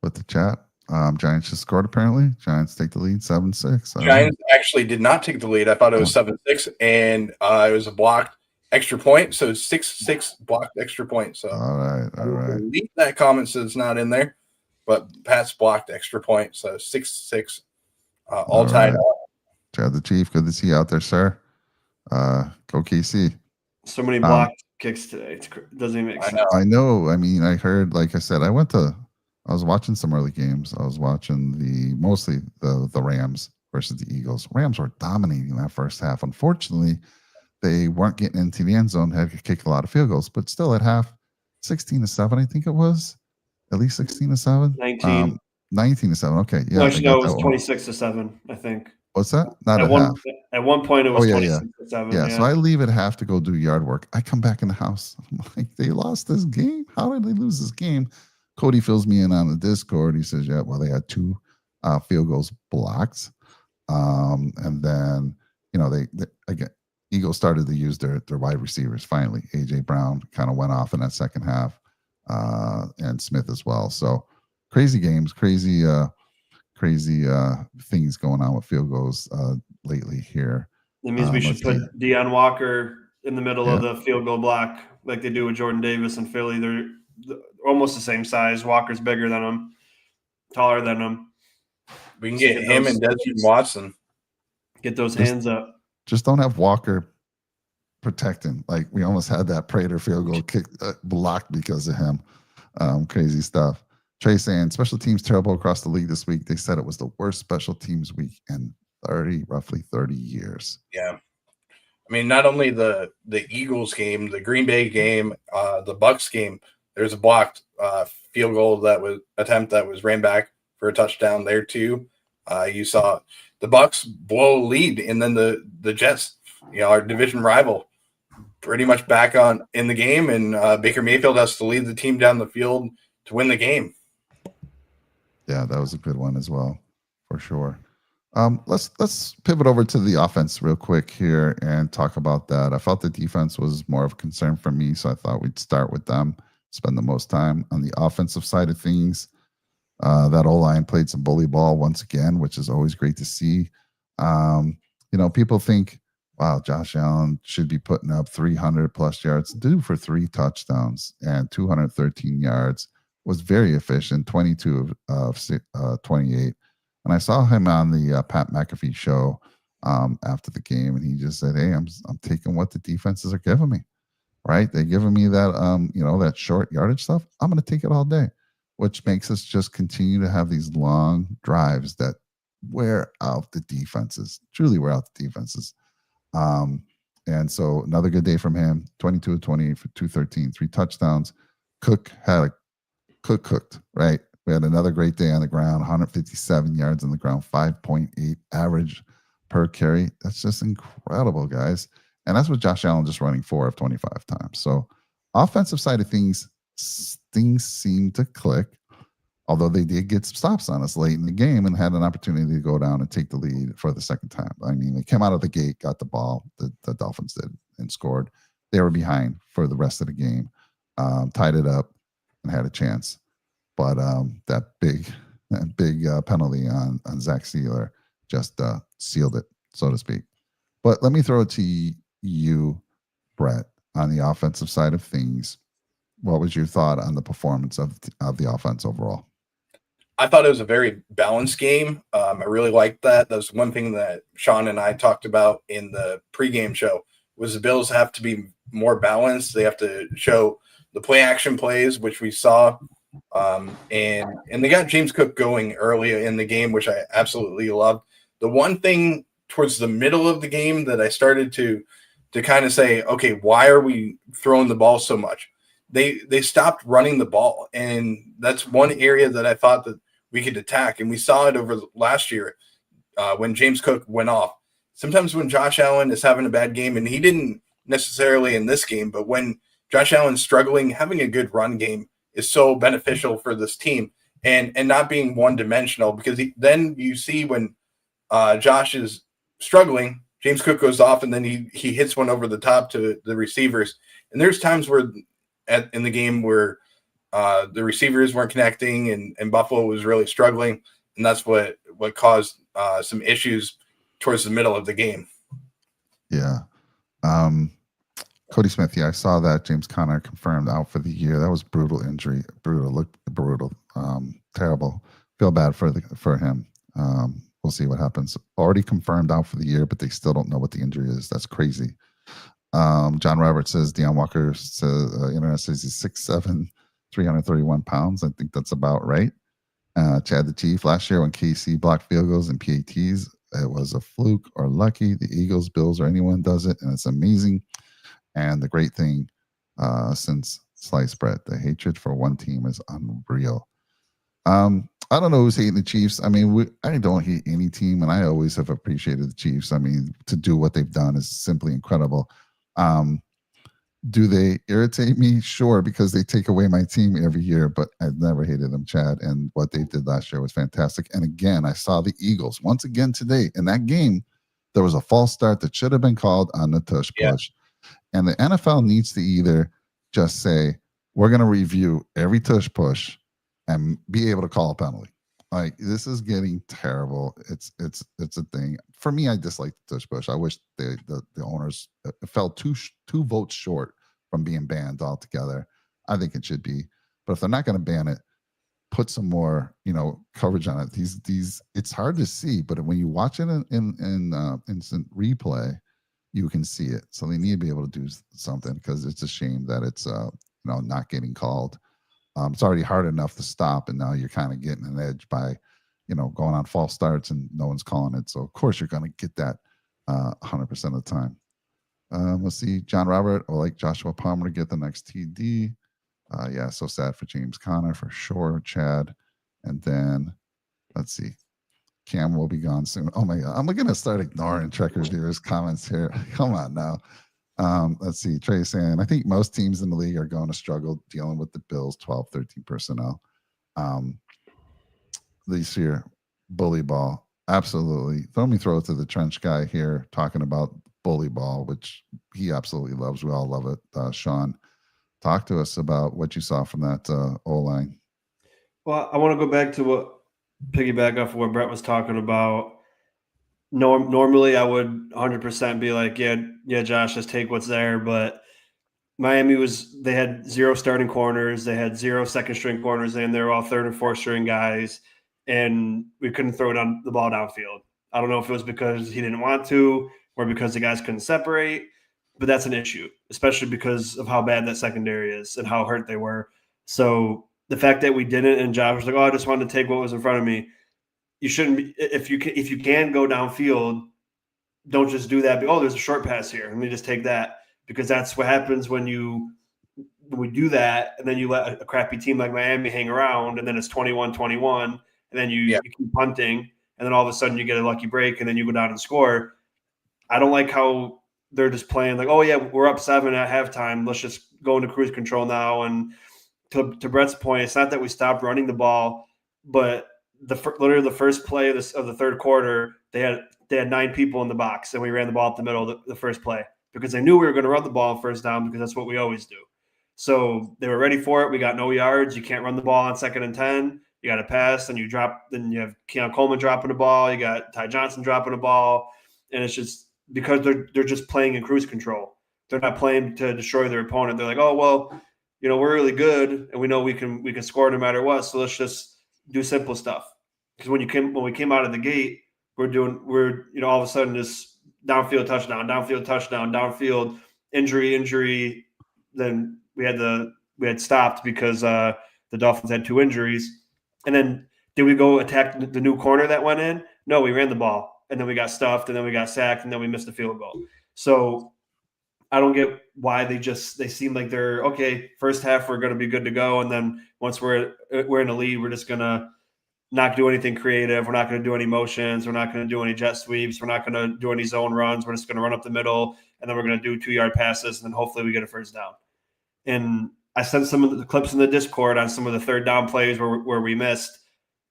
with the chat. Giants just scored apparently. Giants take the lead 7-6. Giants actually did not take the lead. I thought it was 7-6, and it was a blocked extra point. So 6-6 blocked extra point. So all right. Leave that comment so it's not in there, but Pat's blocked extra point. So 6-6, all tied up. Chad the Chief, good to see you out there, sir. Go KC. So many blocked kicks today. It doesn't even make sense. I know. I heard, like I said, I was watching some early games. I was watching mostly the Rams versus the Eagles. Rams were dominating that first half. Unfortunately, they weren't getting into the end zone, had to kick a lot of field goals, but still at half, 16-7, I think it was. At least 16-7. 19-7. Okay. Yeah. No, it was 26-7, I think. What's that? Not at half. At one point, it was 26-7. Yeah, so I leave at half to go do yard work. I come back in the house. I'm like, they lost this game? How did they lose this game? Cody fills me in on the Discord. He says, yeah, well, they had 2 field goals blocked. And then, they again, Eagles started to use their wide receivers finally. A.J. Brown kind of went off in that second half, and Smith as well. So crazy games, crazy things going on with field goals lately here. That means we should put Deion Walker in the middle of the field goal block like they do with Jordan Davis and Philly. They're almost the same size. Walker's bigger than him, taller than him. We can get him and Desmond Watson. Get those hands up. Just don't have Walker protecting. Like, we almost had that Prater field goal kick blocked because of him. Crazy stuff. Trey saying special teams terrible across the league this week. They said it was the worst special teams week in roughly 30 years. Yeah. I mean, not only the Eagles game, the Green Bay game, the Bucs game, there's a blocked field goal that was ran back for a touchdown there too. You saw the Bucs blow a lead, and then the Jets, our division rival, pretty much back in the game, and Baker Mayfield has to lead the team down the field to win the game. Yeah, that was a good one as well, for sure. Let's pivot over to the offense real quick here and talk about that. I felt the defense was more of a concern for me, so I thought we'd start with them, spend the most time on the offensive side of things. That O-line played some bully ball once again, which is always great to see. People think, wow, Josh Allen should be putting up 300-plus yards. Due for 3 touchdowns and 213 yards. Was very efficient, 22 of 28. And I saw him on the Pat McAfee show after the game, and he just said, "Hey, I'm taking what the defenses are giving me, right? They're giving me that, that short yardage stuff. I'm going to take it all day," which makes us just continue to have these long drives that wear out the defenses, truly wear out the defenses. And so another good day from him, 22 of 28 for 213, 3 touchdowns. Cook cooked, right? We had another great day on the ground, 157 yards on the ground, 5.8 average per carry. That's just incredible, guys. And that's what Josh Allen just running 4 of 25 times. So offensive side of things seem to click, although they did get some stops on us late in the game and had an opportunity to go down and take the lead for the second time. I mean, they came out of the gate, got the ball, the Dolphins did, and scored. They were behind for the rest of the game, tied it up, and had a chance. But that big penalty on Zach Sealer just sealed it, so to speak. But let me throw it to you, Brett, on the offensive side of things. What was your thought on the performance of the offense overall? I thought it was a very balanced game. I really liked that. That was one thing that Sean and I talked about in the pregame show, was the Bills have to be more balanced. They have to show the play action plays, which we saw. And they got James Cook going early in the game, which I absolutely loved. The one thing towards the middle of the game that I started to kind of say, okay, why are we throwing the ball so much? They stopped running the ball, and that's one area that I thought that we could attack. And we saw it over last year when James Cook went off. Sometimes when Josh Allen is having a bad game, and he didn't necessarily in this game, but when Josh Allen's struggling, having a good run game is so beneficial for this team, and not being one-dimensional, because then you see when Josh is struggling, James Cook goes off, and then he hits one over the top to the receivers. And there's times where in the game where the receivers weren't connecting, and Buffalo was really struggling, and that's what caused some issues towards the middle of the game. Yeah. Cody Smith, I saw that. James Conner confirmed out for the year. That was brutal injury. Looked brutal. Terrible. Feel bad for him. We'll see what happens. Already confirmed out for the year, but they still don't know what the injury is. That's crazy. John Roberts says Deion Walker says internet says he's 6'7", 331 pounds. I think that's about right. Chad the Chief, last year when KC blocked field goals and PATs, it was a fluke or lucky. The Eagles, Bills, or anyone does it, and it's amazing. And the great thing since sliced bread, the hatred for one team is unreal. I don't know who's hating the Chiefs. I mean, I don't hate any team, and I always have appreciated the Chiefs. I mean, to do what they've done is simply incredible. Do they irritate me? Sure, because they take away my team every year, but I've never hated them, Chad. And what they did last year was fantastic. And again, I saw the Eagles once again today. In that game, there was a false start that should have been called on the tush push. And the NFL needs to either just say, we're going to review every tush push and be able to call a penalty. Like this is getting terrible. It's a thing. For me, I dislike the tush push. I wish the owners fell two votes short from being banned altogether. I think it should be. But if they're not going to ban it, put some more coverage on it. These it's hard to see, but when you watch it in instant replay, you can see it. So they need to be able to do something because it's a shame that it's not getting called. It's already hard enough to stop, and now you're kind of getting an edge by, going on false starts and no one's calling it. So of course you're going to get that 100% of the time. Let's see, John Robert will like Joshua Palmer to get the next TD. Yeah, so sad for James Conner for sure, Chad. And then let's see, Cam will be gone soon. Oh my God, I'm going to start ignoring Trekker viewers' comments here. Come on now. Let's see, Trey saying, I think most teams in the league are going to struggle dealing with the Bills 12, 13 personnel. This year, bully ball. Absolutely. Throw it to the trench guy here talking about bully ball, which he absolutely loves. We all love it. Sean, talk to us about what you saw from that O-line. Well, I want to go back to piggyback off of what Brett was talking about. Normally, I would 100% be like, yeah, Josh, just take what's there. But Miami they had 0 starting corners. They had 0 second string corners, and they were all third and fourth string guys. And we couldn't throw the ball downfield. I don't know if it was because he didn't want to or because the guys couldn't separate, but that's an issue, especially because of how bad that secondary is and how hurt they were. So the fact that we didn't, and Josh was like, I just wanted to take what was in front of me. You shouldn't be, if you can go downfield, don't just do that. There's a short pass here. Let me just take that, because that's what happens when we do that, and then you let a crappy team like Miami hang around, and then it's 21-21, and then you keep punting, and then all of a sudden you get a lucky break, and then you go down and score. I don't like how they're just playing like, oh yeah, we're up 7 at halftime. Let's just go into cruise control now. And to Brett's point, it's not that we stopped running the ball, but literally the first play of the third quarter, they had 9 people in the box, and we ran the ball up the middle of the first play because they knew we were going to run the ball on first down, because that's what we always do. So they were ready for it. We got no yards. You can't run the ball on 2nd and 10. You got to pass, and you drop. Then you have Keon Coleman dropping the ball. You got Ty Johnson dropping the ball, and it's just because they're just playing in cruise control. They're not playing to destroy their opponent. They're like, oh well, we're really good, and we know we can score no matter what. So let's just do simple stuff. Because when we came out of the gate, we're all of a sudden just downfield touchdown, downfield injury. Then we had stopped because the Dolphins had 2 injuries. And then did we go attack the new corner that went in? No, we ran the ball, and then we got stuffed, and then we got sacked, and then we missed a field goal. So I don't get why they seem like they're okay. First half we're going to be good to go, and then once we're in the lead, we're just going to not do anything creative. We're not going to do any motions. We're not going to do any jet sweeps. We're not going to do any zone runs. We're just going to run up the middle, and then we're going to do 2-yard passes, and then hopefully we get a first down. And I sent some of the clips in the Discord on some of the third down plays where we missed,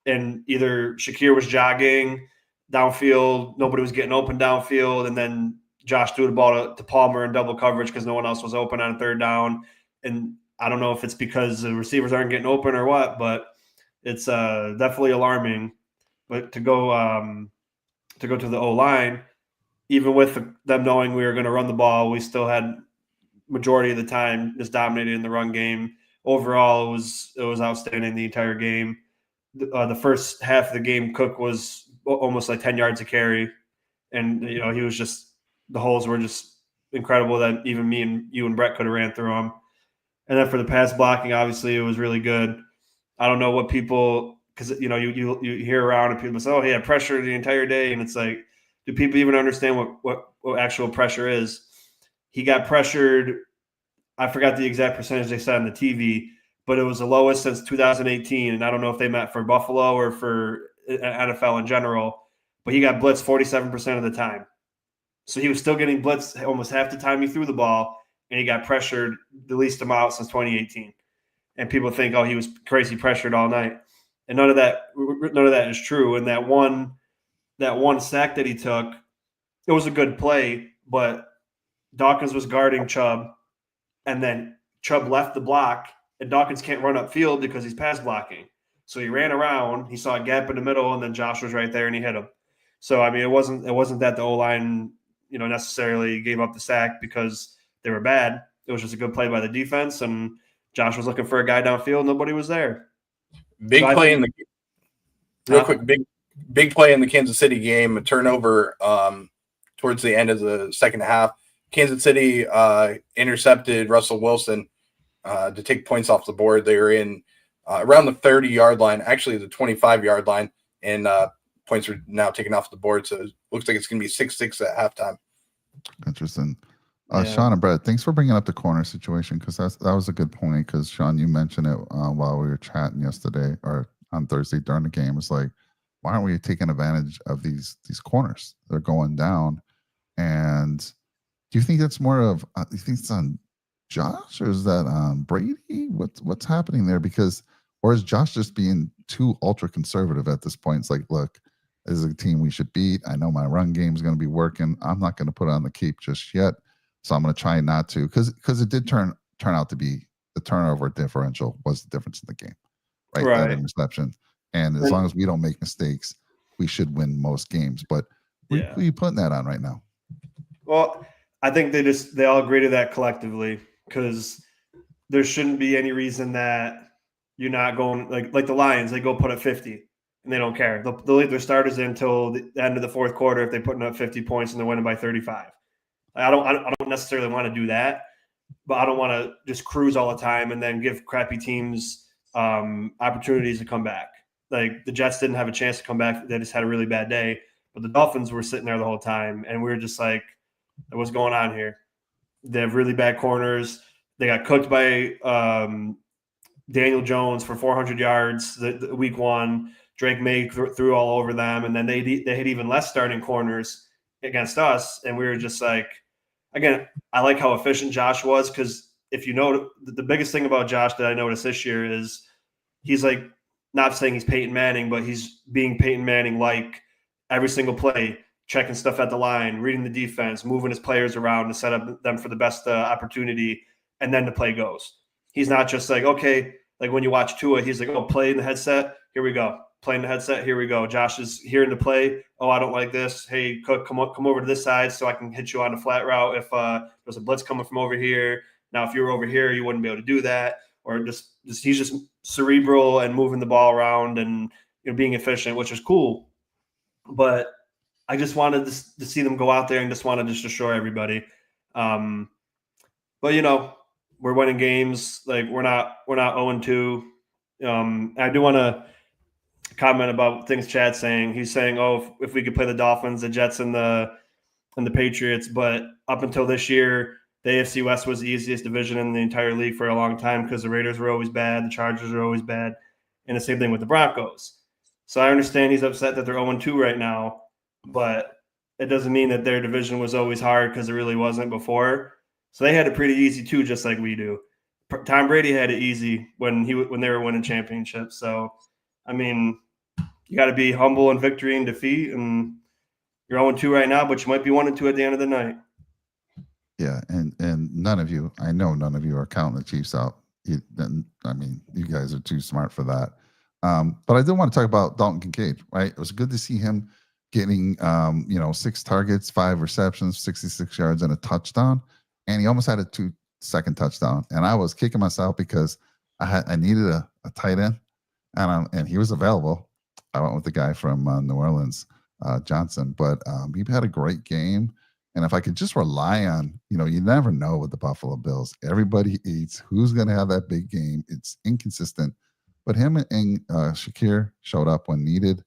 and either Shakir was jogging downfield, nobody was getting open downfield, and then Josh threw the ball to Palmer in double coverage because no one else was open on 3rd down. And I don't know if it's because the receivers aren't getting open or what, but it's definitely alarming. But to go to the O-line, even with them knowing we were going to run the ball, we still had majority of the time just dominated in the run game. Overall, it was outstanding the entire game. The first half of the game, Cook was almost like 10 yards a carry, and he was just, the holes were just incredible that even me and you and Brett could have ran through them. And then for the pass blocking, obviously it was really good. I don't know what people, because you hear around and people say, oh, he had pressure the entire day, and it's like, do people even understand what actual pressure is? He got pressured. I forgot the exact percentage they said on the TV, but it was the lowest since 2018. And I don't know if they meant for Buffalo or for NFL in general, but he got blitzed 47% of the time. So he was still getting blitzed almost half the time he threw the ball, and he got pressured the least amount since 2018. And people think, oh, he was crazy pressured all night. And none of that is true. And that one sack that he took, it was a good play, but Dawkins was guarding Chubb, and then Chubb left the block, and Dawkins can't run upfield because he's pass blocking. So he ran around, he saw a gap in the middle, and then Josh was right there and he hit him. So I mean, it wasn't that the O-line, necessarily gave up the sack because they were bad. It was just a good play by the defense, and Josh was looking for a guy downfield. Nobody was there. Big play in the real quick. Big play in the Kansas City game. A turnover towards the end of the second half. Kansas City intercepted Russell Wilson to take points off the board. They were in around the 30-yard line, actually the 25-yard line, and points are now taken off the board. So it looks like it's going to be 6-6 at halftime. Interesting. Sean and Brett, thanks for bringing up the corner situation, because that was a good point. Because Sean, you mentioned it while we were chatting yesterday or on Thursday during the game. It's like, why aren't we taking advantage of these corners? They're going down. And do you think that's more of you think it's on Josh, or is that on Brady? What's happening there? Or is Josh just being too ultra conservative at this point? It's like, look, this is a team we should beat. I know my run game is going to be working. I'm not going to put it on the cape just yet. So I'm going to try not to, because it did turn out to be the turnover differential was the difference in the game, right? That interception. And as long as we don't make mistakes, we should win most games. But who are you putting that on right now? Well, I think they all agree to that collectively, because there shouldn't be any reason that you're not going like the Lions. They go put up 50 and they don't care. They'll leave their starters in until the end of the fourth quarter if they're putting up 50 points and they're winning by 35. I don't necessarily want to do that, but I don't want to just cruise all the time and then give crappy teams opportunities to come back. Like the Jets didn't have a chance to come back. They just had a really bad day. But the Dolphins were sitting there the whole time, and we were just like, what's going on here? They have really bad corners. They got cooked by Daniel Jones for 400 yards the week one. Drake May threw all over them, and then they had even less starting corners against us, and we were just like, again, I like how efficient Josh was, because if you know, the biggest thing about Josh that I noticed this year is he's like, not saying he's Peyton Manning, but he's being Peyton Manning like every single play, checking stuff at the line, reading the defense, moving his players around to set up them for the best opportunity, and then the play goes. He's not just like, okay, like when you watch Tua, he's like, oh, play in the headset, here we go. Play in the headset, here we go. Josh is hearing the play. Oh, I don't like this. Hey, Cook, come over to this side so I can hit you on the flat route if there's a blitz coming from over here. Now, if you were over here, you wouldn't be able to do that. Or just he's just cerebral and moving the ball around and being efficient, which is cool. But I just wanted to see them go out there and just want to just destroy everybody. But we're winning games. Like we're not 0-2. I do want to comment about things Chad's saying. He's saying, oh, if we could play the Dolphins, the Jets, and the Patriots, but up until this year, the AFC West was the easiest division in the entire league for a long time because the Raiders were always bad, the Chargers were always bad, and the same thing with the Broncos. So I understand he's upset that they're 0-2 right now, but it doesn't mean that their division was always hard, because it really wasn't before. So they had it pretty easy too, just like we do. Tom Brady had it easy when they were winning championships. So, I mean, you got to be humble in victory and defeat, and you're 0-2 right now, but you might be 1-2 at the end of the night. Yeah, and I know none of you are counting the Chiefs out. You guys are too smart for that. But I did want to talk about Dalton Kincaid, right? It was good to see him getting 6 targets, 5 receptions, 66 yards, and a touchdown. And he almost had a 2-second touchdown. And I was kicking myself because I needed a tight end, and he was available. I went with the guy from New Orleans, Johnson, but he had a great game. And if I could just rely on, you never know with the Buffalo Bills. Everybody eats. Who's going to have that big game? It's inconsistent. But him and Shakir showed up when needed.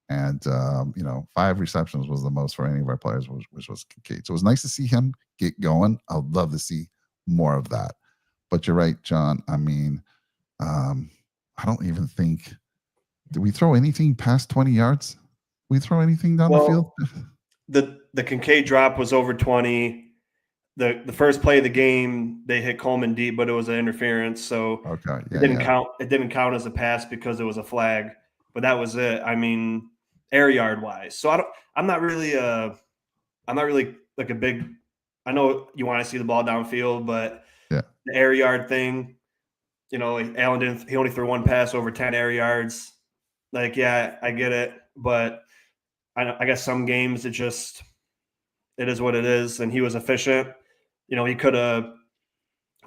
And, 5 receptions was the most for any of our players, which was Kincaid. So it was nice to see him get going. I would love to see more of that. But you're right, John. I mean, I don't even think – did we throw anything past 20 yards? We throw anything down the field? The Kincaid drop was over 20. The first play of the game, they hit Coleman deep, but it was an interference, so it didn't count. It didn't count as a pass because it was a flag. But that was it. I mean, air yard wise. So I'm not really like a big. I know you want to see the ball downfield, but the air yard thing, like Allen he only threw one pass over 10 air yards. Like, yeah, I get it. But I guess some games it is what it is. And he was efficient. He could have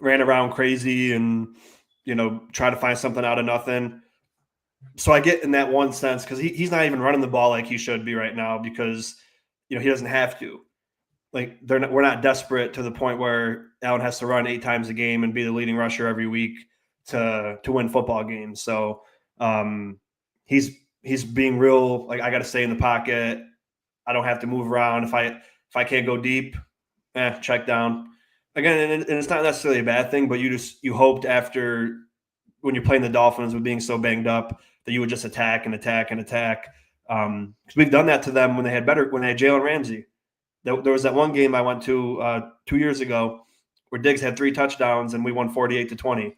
ran around crazy and, try to find something out of nothing. So I get in that one sense because he's not even running the ball like he should be right now because, he doesn't have to. Like we're not desperate to the point where Allen has to run 8 times a game and be the leading rusher every week to win football games. So he's being real. Like I got to stay in the pocket. I don't have to move around. If I can't go deep, check down. Again, and it's not necessarily a bad thing, but you hoped after when you're playing the Dolphins with being so banged up that you would just attack and attack and attack. Because we've done that to them when they had Jalen Ramsey. There was that one game I went to 2 years ago where Diggs had 3 touchdowns and we won 48-20.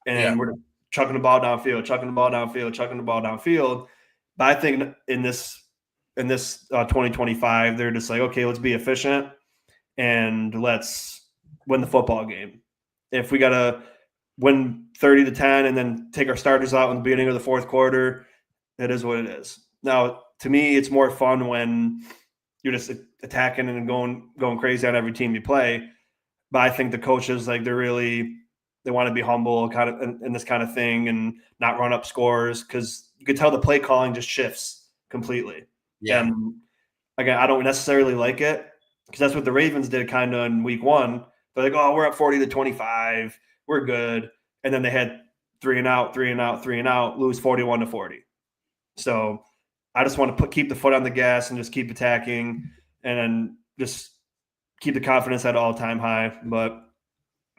And we're chucking the ball downfield. But I think in this 2025, they're just like, okay, let's be efficient and let's win the football game. If we got to win 30-10 and then take our starters out in the beginning of the fourth quarter, it is what it is. Now, to me, it's more fun when you're just attacking and going crazy on every team you play. But I think the coaches, like they want to be humble kind of in this kind of thing and not run up scores because you could tell the play calling just shifts completely. Yeah. And again, I don't necessarily like it because that's what the Ravens did kind of in week 1. They're like, oh, we're up 40-25. We're good. And then they had 3 and out, lose 41-40. So I just want to keep the foot on the gas and just keep attacking and then just keep the confidence at all-time high. But,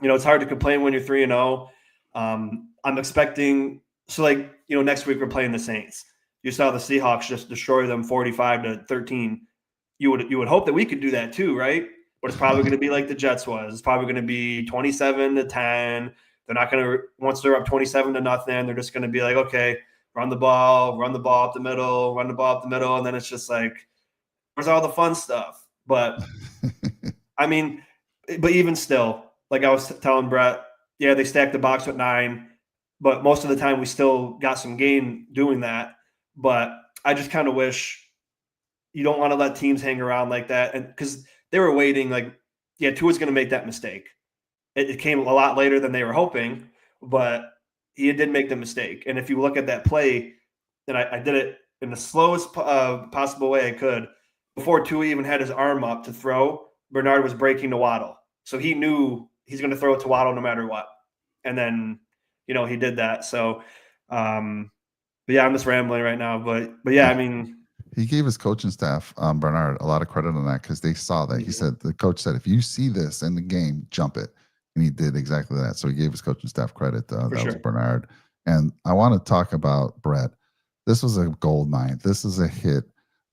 it's hard to complain when you're 3-0. I'm expecting – so, next week we're playing the Saints. You saw the Seahawks just destroy them 45-13. You would hope that we could do that too, right? But it's probably going to be like the Jets was. It's probably going to be 27-10. They're not going to – once they're up 27-0, they're just going to be like, okay, run the ball up the middle, and then it's just like, where's all the fun stuff? But, I mean, but even still, like I was telling Brett, yeah, they stacked the box with 9, but most of the time we still got some gain doing that. But I just kind of wish you don't want to let teams hang around like that. And because they were waiting, like, yeah, Tua's going to make that mistake. It came a lot later than they were hoping, but he did make the mistake. And if you look at that play, and I did it in the slowest possible way I could, before Tua even had his arm up to throw, Bernard was breaking to Waddle. So he knew he's going to throw it to Waddle no matter what. And then, he did that. So, but yeah, I'm just rambling right now. But yeah, I mean. He gave his coaching staff, Bernard, a lot of credit on that because they saw that. He said, the coach said, if you see this in the game, jump it. And he did exactly that. So he gave his coaching staff credit. That was Bernard. And I want to talk about Brett. This was a gold mine. This is a hit.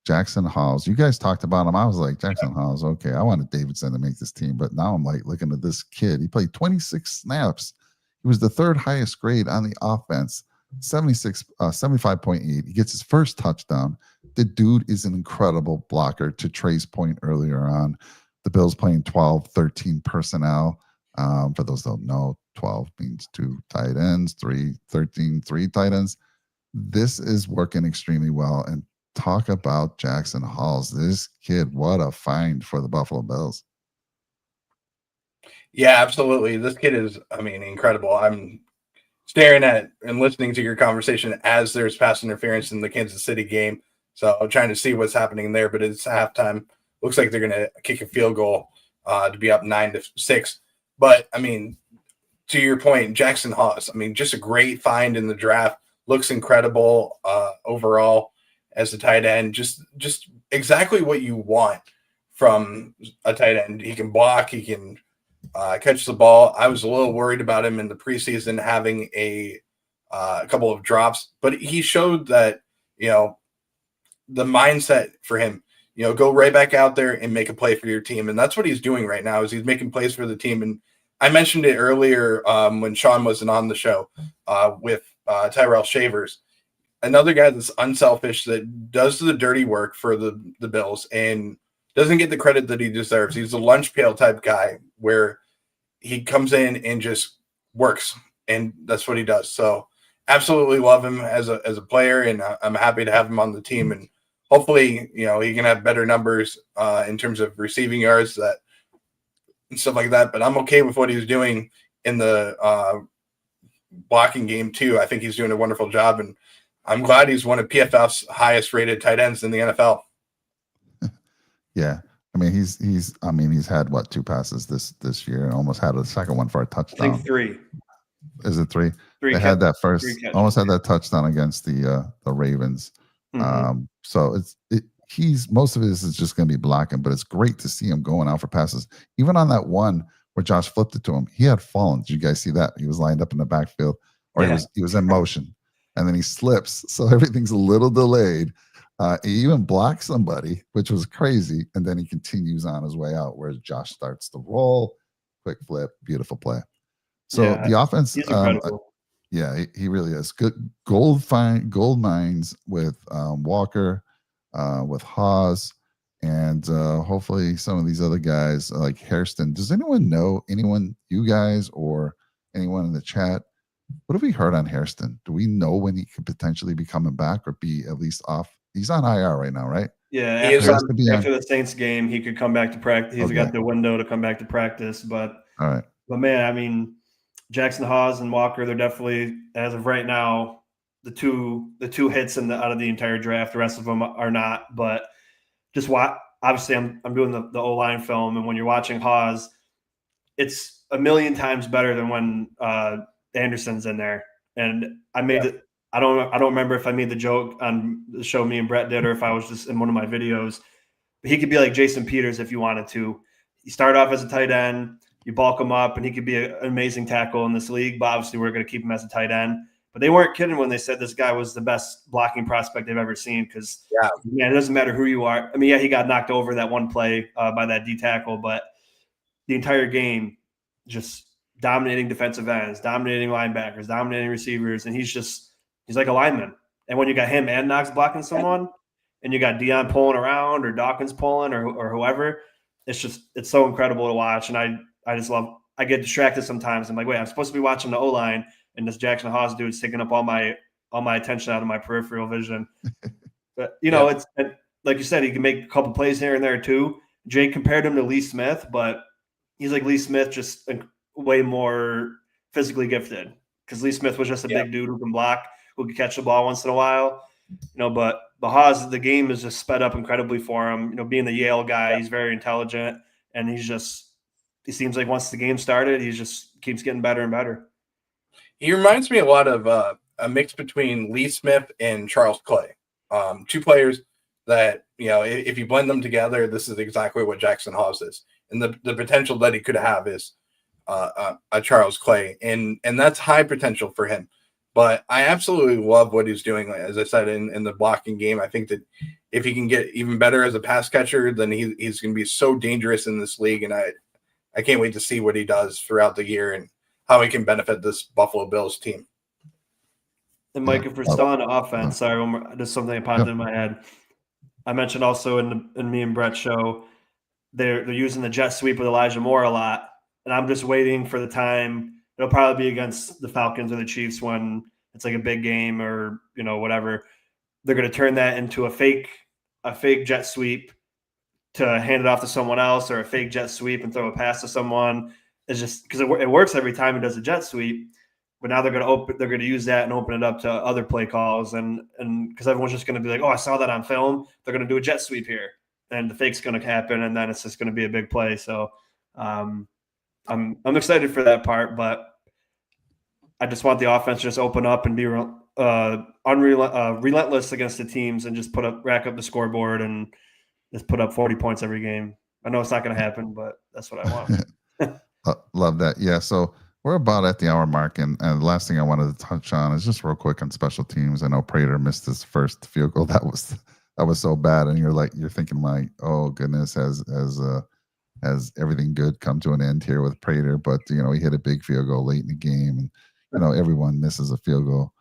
Jackson Halls. You guys talked about him. I was like, Jackson Halls, okay. I wanted Davidson to make this team, but now I'm like looking at this kid. He played 26 snaps. He was the 3rd highest grade on the offense, 75.8. He gets his first touchdown. The dude is an incredible blocker. To Trey's point earlier on, the Bills playing 12-13 personnel. For those that don't know, 12 means 2 tight ends, 13, 3 tight ends. This is working extremely well. And talk about Jackson Halls. This kid, what a find for the Buffalo Bills. Yeah, absolutely. This kid is, incredible. I'm staring at and listening to your conversation as there's pass interference in the Kansas City game. So I'm trying to see what's happening there, but it's halftime. Looks like they're going to kick a field goal to be up 9-6. But, to your point, Jackson Halls, just a great find in the draft. Looks incredible overall as a tight end. Just exactly what you want from a tight end. He can block. He can catch the ball. I was a little worried about him in the preseason having a couple of drops, but he showed that, the mindset for him, go right back out there and make a play for your team. And that's what he's doing right now is he's making plays for the team. And I mentioned it earlier when Sean wasn't on the show with Tyrell Shavers, another guy that's unselfish, that does the dirty work for the Bills and doesn't get the credit that he deserves. He's a lunch pail type guy where he comes in and just works and that's what he does. So absolutely love him as a player, and I'm happy to have him on the team. And hopefully, he can have better numbers in terms of receiving yards and stuff like that. But I'm okay with what he's doing in the blocking game too. I think he's doing a wonderful job, and I'm glad he's one of PFF's highest rated tight ends in the NFL. Yeah. I mean, he's had what, 2 passes this year, and almost had a second one for a touchdown. I think 3. Is it 3? Three they catches, had that first, 3 catches. almost had that touchdown against the Ravens. So he's most of it is just going to be blocking, but it's great to see him going out for passes. Even on that one where Josh flipped it to him, he had fallen. Did you guys see that? He was lined up in the backfield, or he was in motion, and then he slips, so everything's a little delayed. He even blocked somebody, which was crazy, and then he continues on his way out, whereas Josh starts the roll, quick flip, beautiful play. So the offense, he's incredible. He really is good. Gold mines with Walker, with Haas, and hopefully some of these other guys like Hairston. Does anyone know you guys or anyone in the chat? What have we heard on Hairston? Do we know when he could potentially be coming back or be at least off? He's on IR right now, right? Yeah, after the Saints game, he could come back to practice. He's got the window to come back to practice. But all right. But man, I mean, Jackson Haas and Walker, they're definitely, as of right now, the two hits out of the entire draft. The rest of them are not. But just obviously, I'm doing the O-line film, and when you're watching Haas, it's a million times better than when Anderson's in there. And I made it. I don't remember if I made the joke on the show me and Brett did, or if I was just in one of my videos. But he could be like Jason Peters if you wanted to. You start off as a tight end, you bulk him up, and he could be an amazing tackle in this league. But obviously, we're going to keep him as a tight end. But they weren't kidding when they said this guy was the best blocking prospect they've ever seen. Because it doesn't matter who you are. I mean, he got knocked over that one play by that D tackle, but the entire game just dominating defensive ends, dominating linebackers, dominating receivers, and he's like a lineman. And when you got him and Knox blocking someone, and you got Dion pulling around or Dawkins pulling or whoever, it's so incredible to watch. And I just love. I get distracted sometimes. I'm like, wait, I'm supposed to be watching the O-line, and this Jackson Haas dude is taking up all my attention out of my peripheral vision. But it's like you said, he can make a couple plays here and there too. Jake compared him to Lee Smith, but he's like Lee Smith, just way more physically gifted. Because Lee Smith was just a big dude who can block, who can catch the ball once in a while. But Haas, the game is just sped up incredibly for him. Being the Yale guy, he's very intelligent, and he seems like once the game started, he just keeps getting better and better. He reminds me a lot of a mix between Lee Smith and Charles Clay. 2 players that, if you blend them together, this is exactly what Jackson Haas is. And the potential that he could have is a Charles Clay. And that's high potential for him. But I absolutely love what he's doing. As I said, in the blocking game, I think that if he can get even better as a pass catcher, then he's going to be so dangerous in this league. And I can't wait to see what he does throughout the year and how he can benefit this Buffalo Bills team. And Mike, if we're still on the offense, sorry, just something that popped in my head. I mentioned also in me and Brett's show, they're using the jet sweep with Elijah Moore a lot, and I'm just waiting for the time. It'll probably be against the Falcons or the Chiefs when it's like a big game or whatever. They're going to turn that into a fake jet sweep to hand it off to someone else, or a fake jet sweep and throw a pass to someone. It's just because it works every time he does a jet sweep. But now they're going to use that and open it up to other play calls, and because everyone's just going to be like, oh, I saw that on film. They're going to do a jet sweep here, and the fake's going to happen, and then it's just going to be a big play. So I'm excited for that part, but I just want the offense to just open up and be relentless against the teams and just rack up the scoreboard and just put up 40 points every game. I know it's not going to happen, but that's what I want. Love that. Yeah. So we're about at the hour mark, and the last thing I wanted to touch on is just real quick on special teams. I know Prater missed his first field goal. That was so bad, and you're thinking like, oh goodness, has everything good come to an end here with Prater? But he hit a big field goal late in the game, and everyone misses a field goal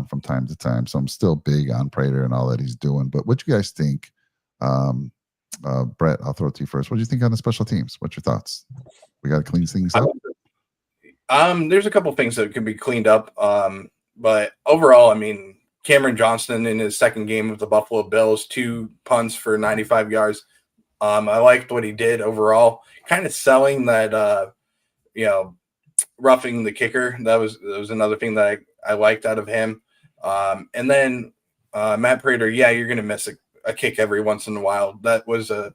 from time to time. So I'm still big on Prater and all that he's doing. But what you guys think? Brett, I'll throw it to you first. What do you think on the special teams? What's your thoughts? We got to clean things up. There's a couple things that can be cleaned up. But overall, I mean, Cameron Johnston in his second game with the Buffalo Bills, 2 punts for 95 yards. I liked what he did overall. Kind of selling that, roughing the kicker. That was another thing that I liked out of him. And then Matt Prater, yeah, you're going to miss a kick every once in a while. That was a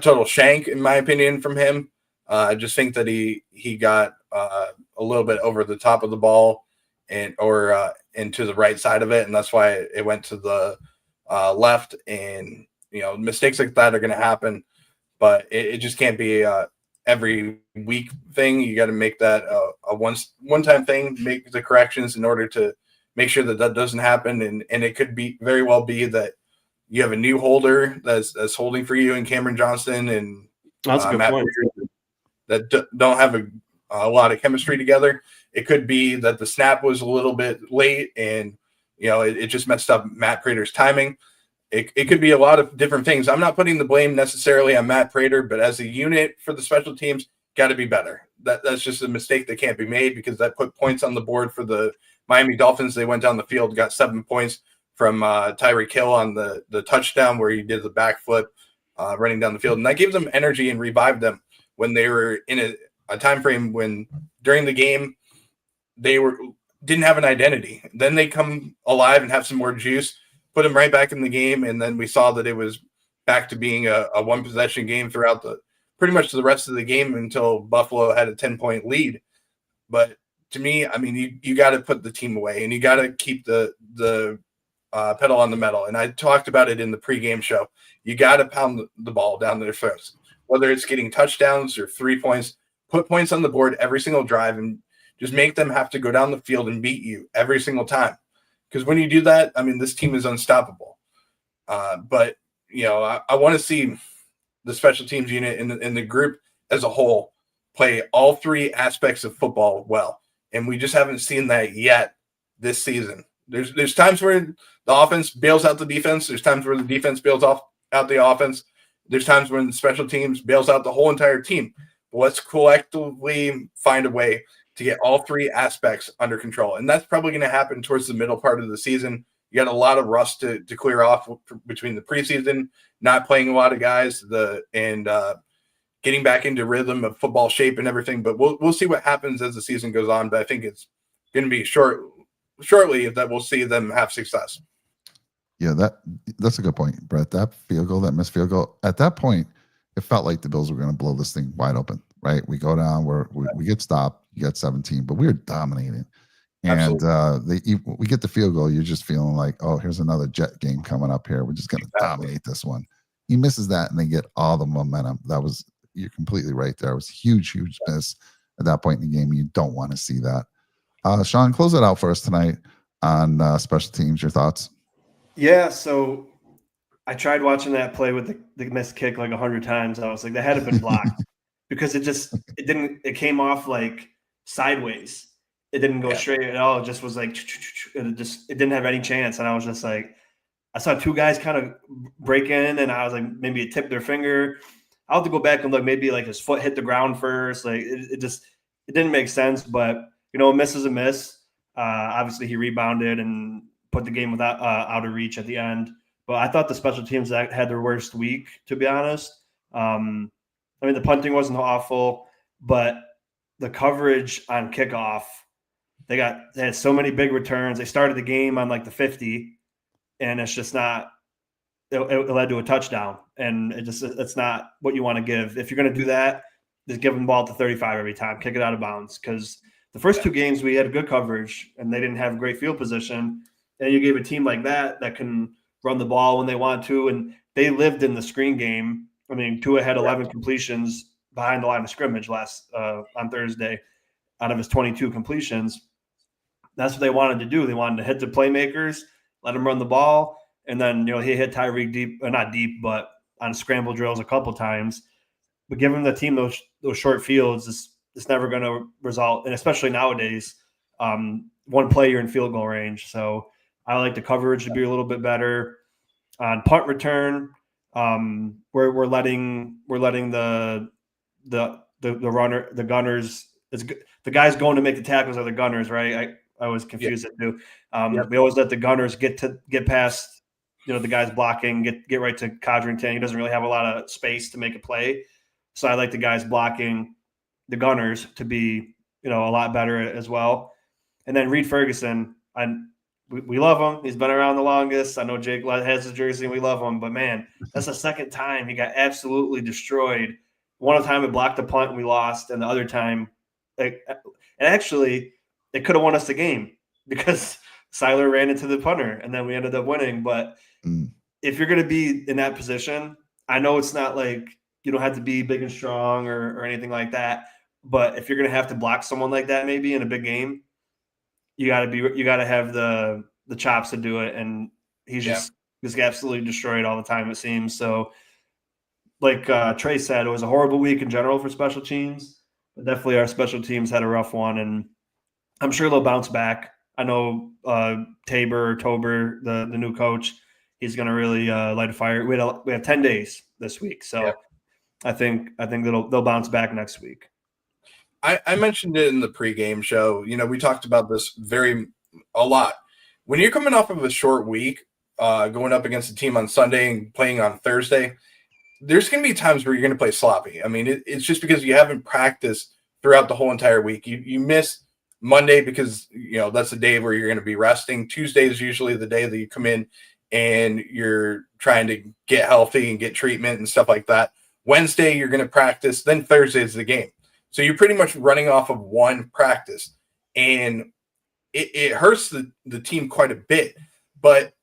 total shank, in my opinion, from him. I just think that he got a little bit over the top of the ball or into the right side of it, and that's why it went to the left. And mistakes like that are going to happen, but it just can't be every week thing. You got to make that a one-time thing. Make the corrections in order to make sure that doesn't happen. And it could be very well be that you have a new holder that's holding for you in Cameron Johnston and That's a good Matt point. Prater that don't have a lot of chemistry together. It could be that the snap was a little bit late and it just messed up Matt Prater's timing. It could be a lot of different things. I'm not putting the blame necessarily on Matt Prater, but as a unit for the special teams, got to be better. That's just a mistake that can't be made because that put points on the board for the Miami Dolphins. They went down the field, got 7 points from Tyreek Hill on the touchdown where he did the backflip running down the field. And that gave them energy and revived them when they were in a time frame when during the game they didn't have an identity. Then they come alive and have some more juice, put them right back in the game, and then we saw that it was back to being a one-possession game throughout pretty much the rest of the game until Buffalo had a 10-point lead. But to me, I mean, you got to put the team away, and you got to keep the pedal on the metal. And I talked about it in the pregame show. You got to pound the ball down their throats, whether it's getting touchdowns or 3 points. Put points on the board every single drive, and just make them have to go down the field and beat you every single time. Because when you do that, I mean, this team is unstoppable. But I want to see the special teams unit in the group as a whole play all 3 aspects of football well, and we just haven't seen that yet this season. There's times where the offense bails out the defense. There's times where the defense bails out the offense. There's times when the special teams bails out the whole entire team. But let's collectively find a way to get all 3 aspects under control. And that's probably going to happen towards the middle part of the season. You got a lot of rust to clear off between the preseason, not playing a lot of guys, and getting back into rhythm of football shape and everything. But we'll see what happens as the season goes on. But I think it's going to be shortly that we'll see them have success. Yeah, that's a good point, Brett. That missed field goal, at that point, it felt like the Bills were going to blow this thing wide open, right? We go down, we get stopped, you get 17, but we were dominating. And we get the field goal, you're just feeling like, oh, here's another Jet game coming up here. We're just going to dominate this one. He misses that, and they get all the momentum. You're completely right there. It was a huge miss at that point in the game. You don't want to see that. Sean, close it out for us tonight on special teams. Your thoughts? Yeah, so I tried watching that play with the missed kick like 100 times. I was like, that had to have been blocked because it came off like sideways. It didn't go straight at all. It just was like, it didn't have any chance. And I was just like, I saw 2 guys kind of break in, and I was like, maybe it tipped their finger. I'll have to go back and look. Maybe like his foot hit the ground first. Like it didn't make sense. But a miss is a miss. Obviously, he rebounded and put the game without out of reach at the end. But I thought the special teams had their worst week, to be honest. I mean, the punting wasn't awful, but the coverage on kickoff, they had so many big returns. They started the game on like the 50, and it's just not. It led to a touchdown, and it's not what you want to give. If you're going to do that, just give them the ball at the 35 every time. Kick it out of bounds, because the first 2 games we had good coverage, and they didn't have great field position. And you gave a team like that can run the ball when they want to, and they lived in the screen game. I mean, Tua had 11 completions behind the line of scrimmage on Thursday out of his 22 completions. That's what they wanted to do. They wanted to hit the playmakers, let them run the ball, and then he hit Tyreek deep, not deep, but on scramble drills a couple times. But giving the team those short fields is never going to result, and especially nowadays, one play you're in field goal range. So I like the coverage to be a little bit better on punt return. We're letting the runner, the gunners. the guys going to make the tackles are the gunners, right? I always confuse it too. We always let the gunners get past, the guys blocking, get right to Codrington. He doesn't really have a lot of space to make a play. So I like the guys blocking the gunners to be, a lot better as well. And then Reed Ferguson, we love him. He's been around the longest. I know Jake has his jersey and we love him, but man, that's the second time he got absolutely destroyed. One time it blocked a punt and we lost, and the other time, and actually it could have won us the game because Seiler ran into the punter and then we ended up winning. But if you're going to be in that position, I know it's not like you don't have to be big and strong or anything like that. But if you're going to have to block someone like that, maybe in a big game, you got to have the chops to do it. And he's just absolutely destroyed all the time, it seems. So like Trey said, it was a horrible week in general for special teams, but definitely our special teams had a rough one, and I'm sure they'll bounce back. I know Tober, the new coach, he's going to really light a fire. We have 10 days this week, so I think they'll bounce back next week. I mentioned it in the pregame show. We talked about this a lot. When you're coming off of a short week, going up against a team on Sunday and playing on Thursday, there's going to be times where you're going to play sloppy. I mean, it's just because you haven't practiced throughout the whole entire week. You miss Monday because, that's the day where you're going to be resting. Tuesday is usually the day that you come in and you're trying to get healthy and get treatment and stuff like that. Wednesday, you're going to practice. Then Thursday is the game. So you're pretty much running off of one practice, and it hurts the team quite a bit. But,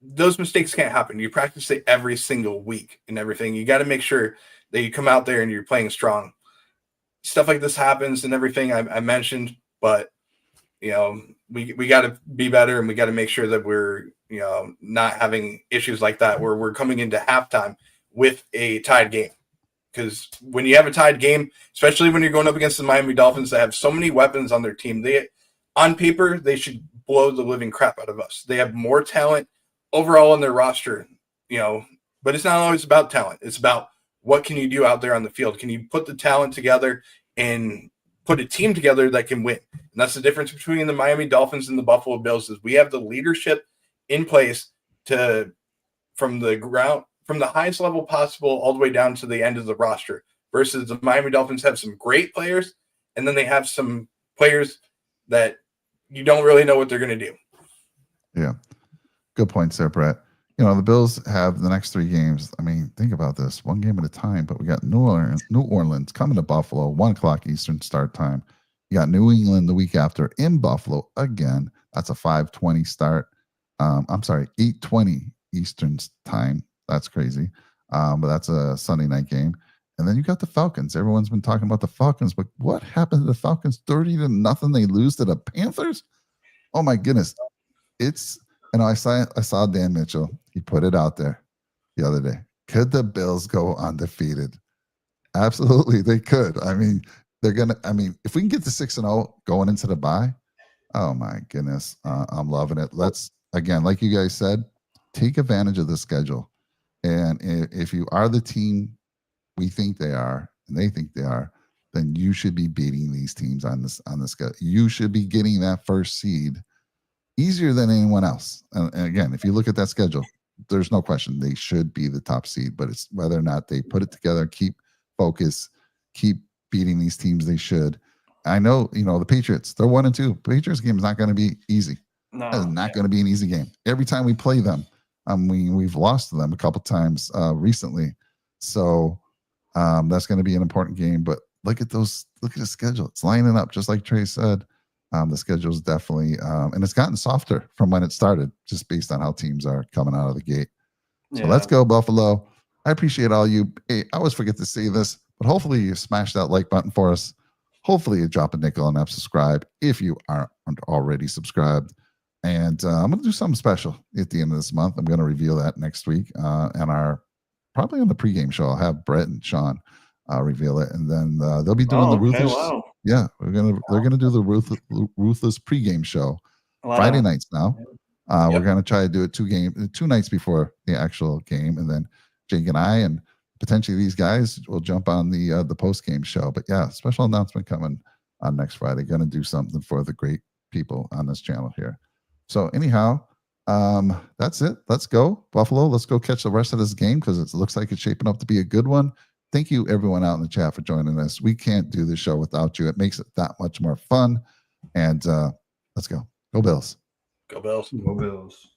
those mistakes can't happen. You practice it every single week and everything. You got to make sure that you come out there and you're playing strong. Stuff like this happens and everything I mentioned, but, we got to be better, and we got to make sure that we're, not having issues like that where we're coming into halftime with a tied game. Because when you have a tied game, especially when you're going up against the Miami Dolphins that have so many weapons on their team, on paper, they should blow the living crap out of us. They have more talent overall on their roster, but it's not always about talent. It's about what can you do out there on the field. Can you put the talent together and put a team together that can win? And that's the difference between the Miami Dolphins and the Buffalo Bills is we have the leadership in place from the highest level possible all the way down to the end of the roster, versus the Miami Dolphins have some great players, and then they have some players that you don't really know what they're going to do. Yeah. Good points there, Brett. The Bills have the next 3 games. I mean, think about this, one game at a time, but we got New Orleans coming to Buffalo, 1:00 Eastern start time. You got New England the week after in Buffalo again. That's a 5:20 start. 8:20 Eastern time. That's crazy. But that's a Sunday night game. And then you got the Falcons. Everyone's been talking about the Falcons, but what happened to the Falcons? 30-0. They lose to the Panthers. Oh my goodness. I saw Dan Mitchell. He put it out there the other day. Could the Bills go undefeated? Absolutely, they could. I mean, if we can get to 6-0 going into the bye, oh my goodness. I'm loving it. Let's, again, like you guys said, take advantage of the schedule. And if you are the team we think they are, and they think they are, then you should be beating these teams on this schedule. You should be getting that first seed easier than anyone else. And again, if you look at that schedule, there's no question they should be the top seed, but it's whether or not they put it together, keep focus, keep beating these teams they should. I know, the Patriots, they're 1-2. Patriots game is not going to be easy. No, it's not going to be an easy game. Every time we play them, we've lost to them a couple times recently. So that's going to be an important game. But look at the schedule. It's lining up, just like Trey said. The schedule is definitely, and it's gotten softer from when it started, just based on how teams are coming out of the gate. So let's go, Buffalo. I appreciate all you. Hey, I always forget to say this, but hopefully you smash that like button for us. Hopefully you drop a nickel and subscribe if you aren't already subscribed. And I'm going to do something special at the end of this month. I'm going to reveal that next week, and probably on the pregame show. I'll have Brett and Sean reveal it, and then they'll be doing the ruthless. Wow. Yeah, they're gonna do the ruthless pregame show Friday nights now. We're gonna try to do it 2 nights before the actual game, and then Jake and I and potentially these guys will jump on the post-game show. But yeah, special announcement coming on next Friday. Going to do something for the great people on this channel here. So anyhow, that's it. Let's go, Buffalo. Let's go catch the rest of this game because it looks like it's shaping up to be a good one. Thank you, everyone out in the chat, for joining us. We can't do this show without you. It makes it that much more fun. And let's go. Go Bills. Go Bills. Go Bills.